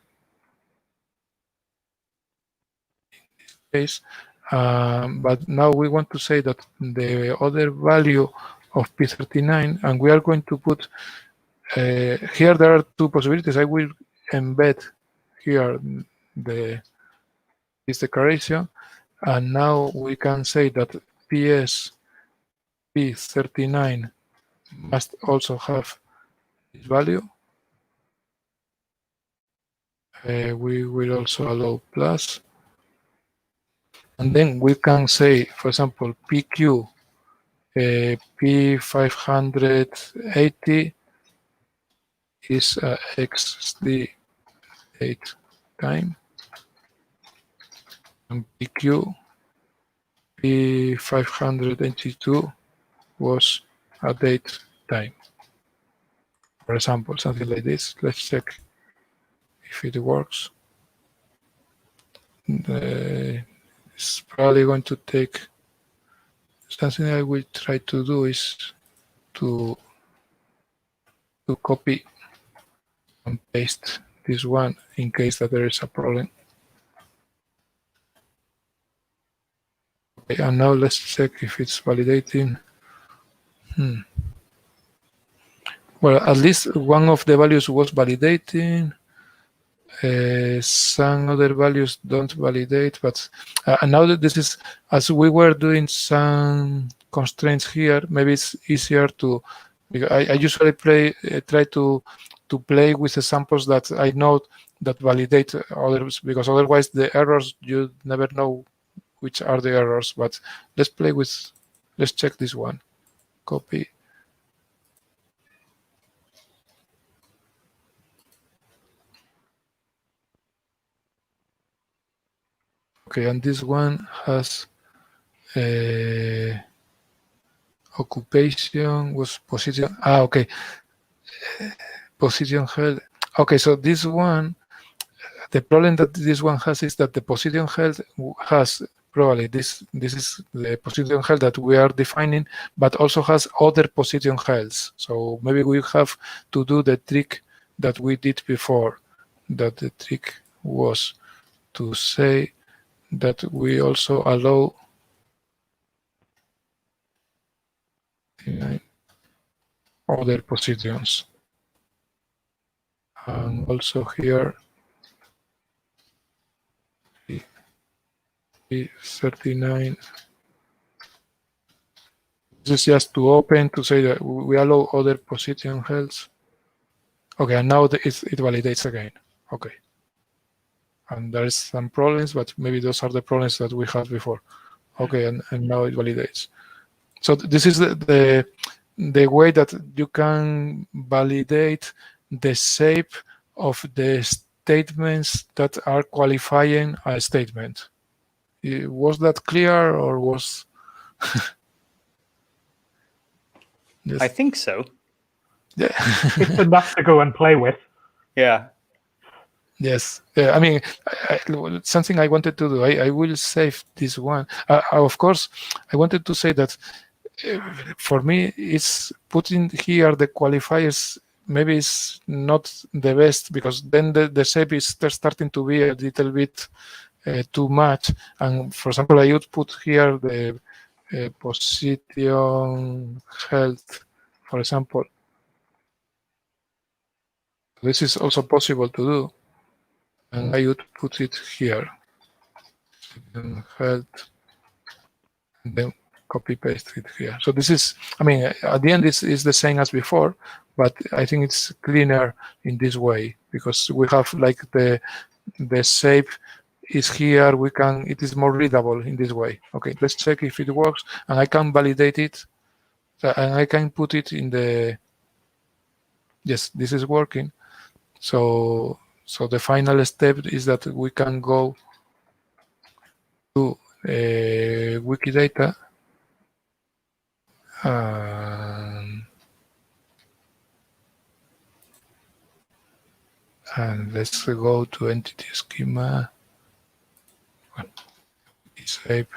But now we want to say that the other value of P39, and we are going to put, here there are two possibilities. I will embed here this declaration, and now we can say that PS P39 must also have this value. We will also allow plus. And then we can say, for example, PQ P580 is XD date time, and PQ P582 was a date time. For example, something like this. Let's check if it works. It's probably going to take, something I will try to do is to copy and paste this one in case that there is a problem. Okay, and now let's check if it's validating. Well, at least one of the values was validating. Some other values don't validate, but now that this is, as we were doing some constraints here, maybe it's easier to, because I usually try to play with the samples that I know that validate others, because otherwise the errors, you never know which are the errors. But let's play with, let's check this one. Copy. Okay, and this one has occupation was position. Okay. Position held. Okay, so this one, the problem that this one has is that the position held has probably this is the position held that we are defining, but also has other position helds. So maybe we have to do the trick that we did before. That the trick was to say that we also allow other positions. And also here 39. This is just to open to say that we allow other position helds. Okay, and now it validates again. Okay. And there is some problems, but maybe those are the problems that we had before. Okay, and now it validates. So this is the way that you can validate the shape of the statements that are qualifying a statement. Was that clear, or was? Yes. I think so. Yeah. It's enough to go and play with. Yeah. Yes. I mean, something I wanted to do. I will save this one. Of course, I wanted to say that for me, it's putting here the qualifiers. Maybe it's not the best, because then the shape is starting to be a little bit too much. And for example, I would put here the position held, for example. This is also possible to do. And I would put it here. Held, and then copy paste it here. So this is, I mean, at the end is the same as before, but I think it's cleaner in this way, because we have like the shape is here. It is more readable in this way. Okay, let's check if it works, and I can validate it, and I can put it in the. Yes, this is working. So the final step is that we can go to Wikidata. And let's go to entity schema. Shape.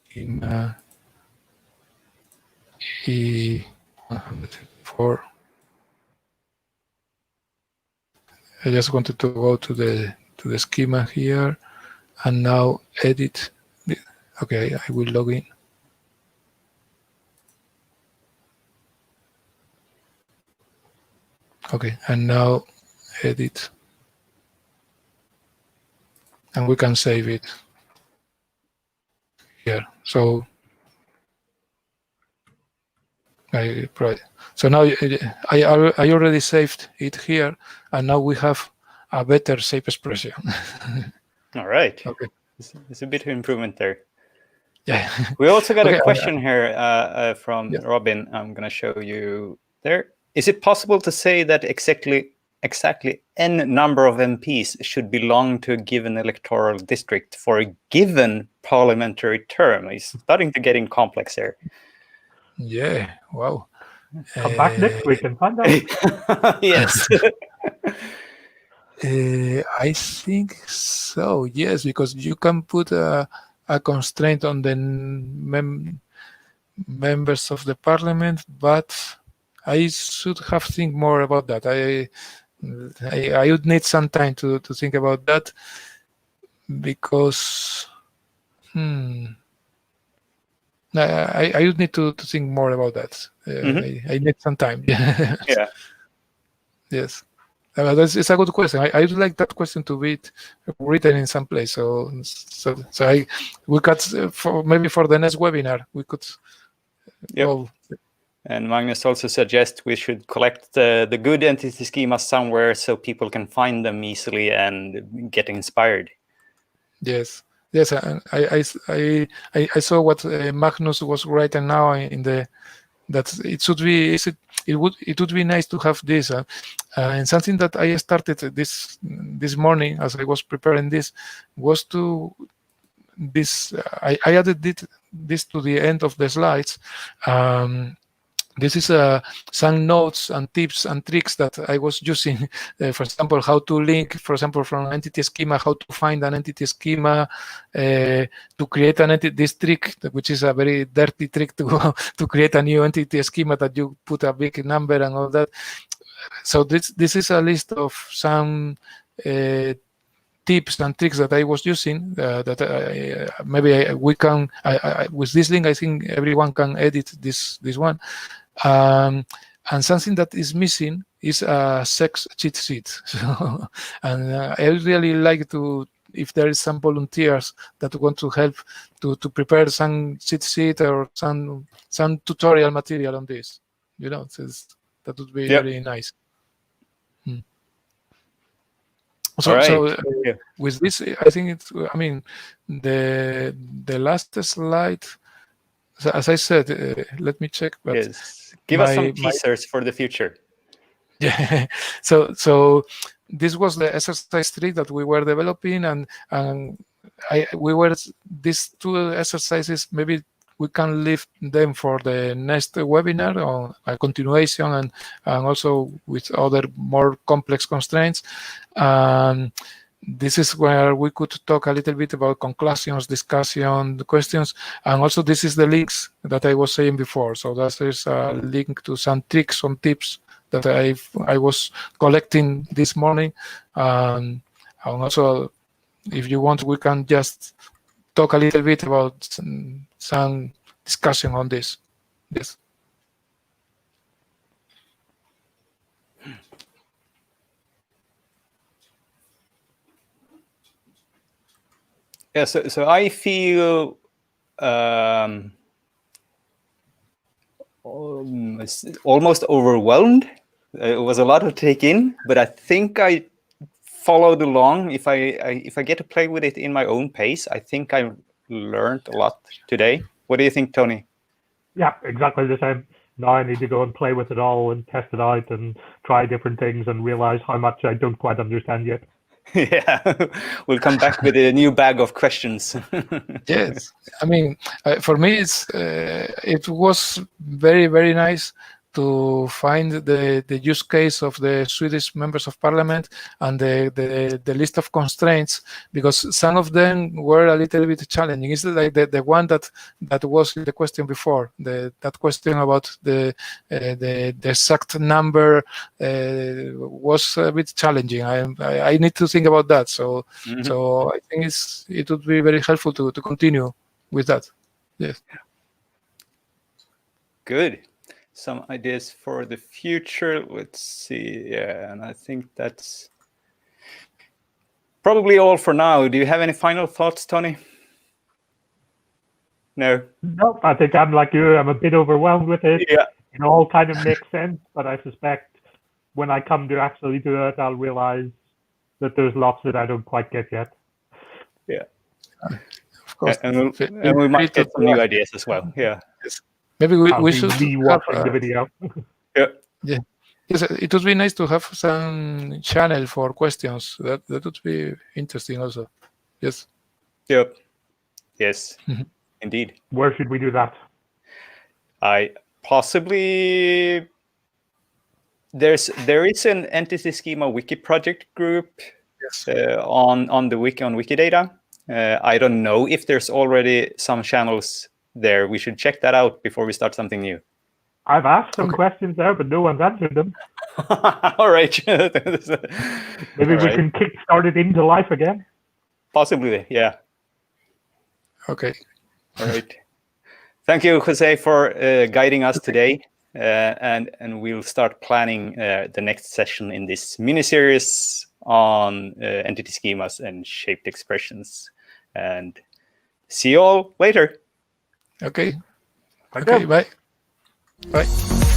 Schema E104. I just wanted to go to the schema here, and now edit. Okay, I will log in. Okay, and now edit, and we can save it here. So so now I already saved it here, and now we have a better shape expression. All right. Okay. There's a bit of improvement there. Yeah. We also got a question here from yeah. Robin. I'm going to show you there. Is it possible to say that exactly n number of MPs should belong to a given electoral district for a given parliamentary term? It's starting to get in complex here. Yeah. Wow. Come back next week and find out. Yes. I think so. Yes, because you can put a constraint on the members of the parliament, but I should have think more about that. I would need some time to think about that, because I would need to think more about that. I need some time. Yeah. Yes. It's a good question. I would like that question to be written in some place. So we could maybe for the next webinar we could. Yep. Go. And Magnus also suggests we should collect the good entity schemas somewhere so people can find them easily and get inspired. Yes. Yes. I saw what Magnus was writing now in the that it should be it would be nice to have this, and something that I started this morning as I was preparing this was to I added this to the end of the slides. This is some notes and tips and tricks that I was using. For example, how to link, for example, from entity schema, how to find an entity schema, to create an entity. This trick, which is a very dirty trick to create a new entity schema that you put a big number and all that. So this is a list of some tips and tricks that I was using maybe we can with this link I think everyone can edit this one, and something that is missing is a ShEx cheat sheet. So, and I really like to, if there is some volunteers that want to help to prepare some cheat sheet or some tutorial material on this, that would be very nice. So, right. With this, I think it's. I mean, the last slide, as I said, let me check. But yes, give us some teasers for the future. Yeah. So this was the exercise 3 that we were developing, and these 2 exercises. Maybe we can leave them for the next webinar on a continuation and also with other more complex constraints. This is where we could talk a little bit about conclusions, discussion, questions, and also this is the links that I was saying before. So that is a link to some tricks, some tips that I was collecting this morning. And also, if you want, we can just talk a little bit about some discussion on this. Yes. Yeah, so I feel almost overwhelmed. It was a lot to take in, but I think I followed along. If I get to play with it in my own pace, I think I learned a lot today. What do you think, Tony? Yeah, exactly the same. Now I need to go and play with it all and test it out and try different things and realize how much I don't quite understand yet. Yeah, we'll come back with a new bag of questions. Yes, I mean, for me, it was very, very nice to find the use case of the Swedish members of parliament and the list of constraints, because some of them were a little bit challenging. It's like the one that was in the question before, that question about the exact number was a bit challenging. I need to think about that. So so I think it would be very helpful to continue with that. Yes. Good. Some ideas for the future. Let's see. Yeah, and I think that's probably all for now. Do you have any final thoughts, Tony? No. No, I think I'm like you. I'm a bit overwhelmed with it. Yeah. It all kind of makes sense, but I suspect when I come to actually do it, I'll realize that there's lots that I don't quite get yet. Yeah. Of course. And we might get some new ideas as well. Yeah. Yes. Maybe we should re-watching the video. Yeah. Yeah. Yes, it would be nice to have some channel for questions. That would be interesting also. Yes. Yep. Yes. Indeed. Where should we do that? I possibly there is an entity schema wiki project group on the wiki on Wikidata. I don't know if there's already some channels there. We should check that out before we start something new. I've asked some questions there, but no one's answered them. All right. Maybe we can kickstart it into life again. Possibly, yeah. Okay. All right. Thank you, Jose, for guiding us today. And we'll start planning the next session in this mini-series on entity schemas and shaped expressions. And see you all later. Okay. Okay, bye. Bye.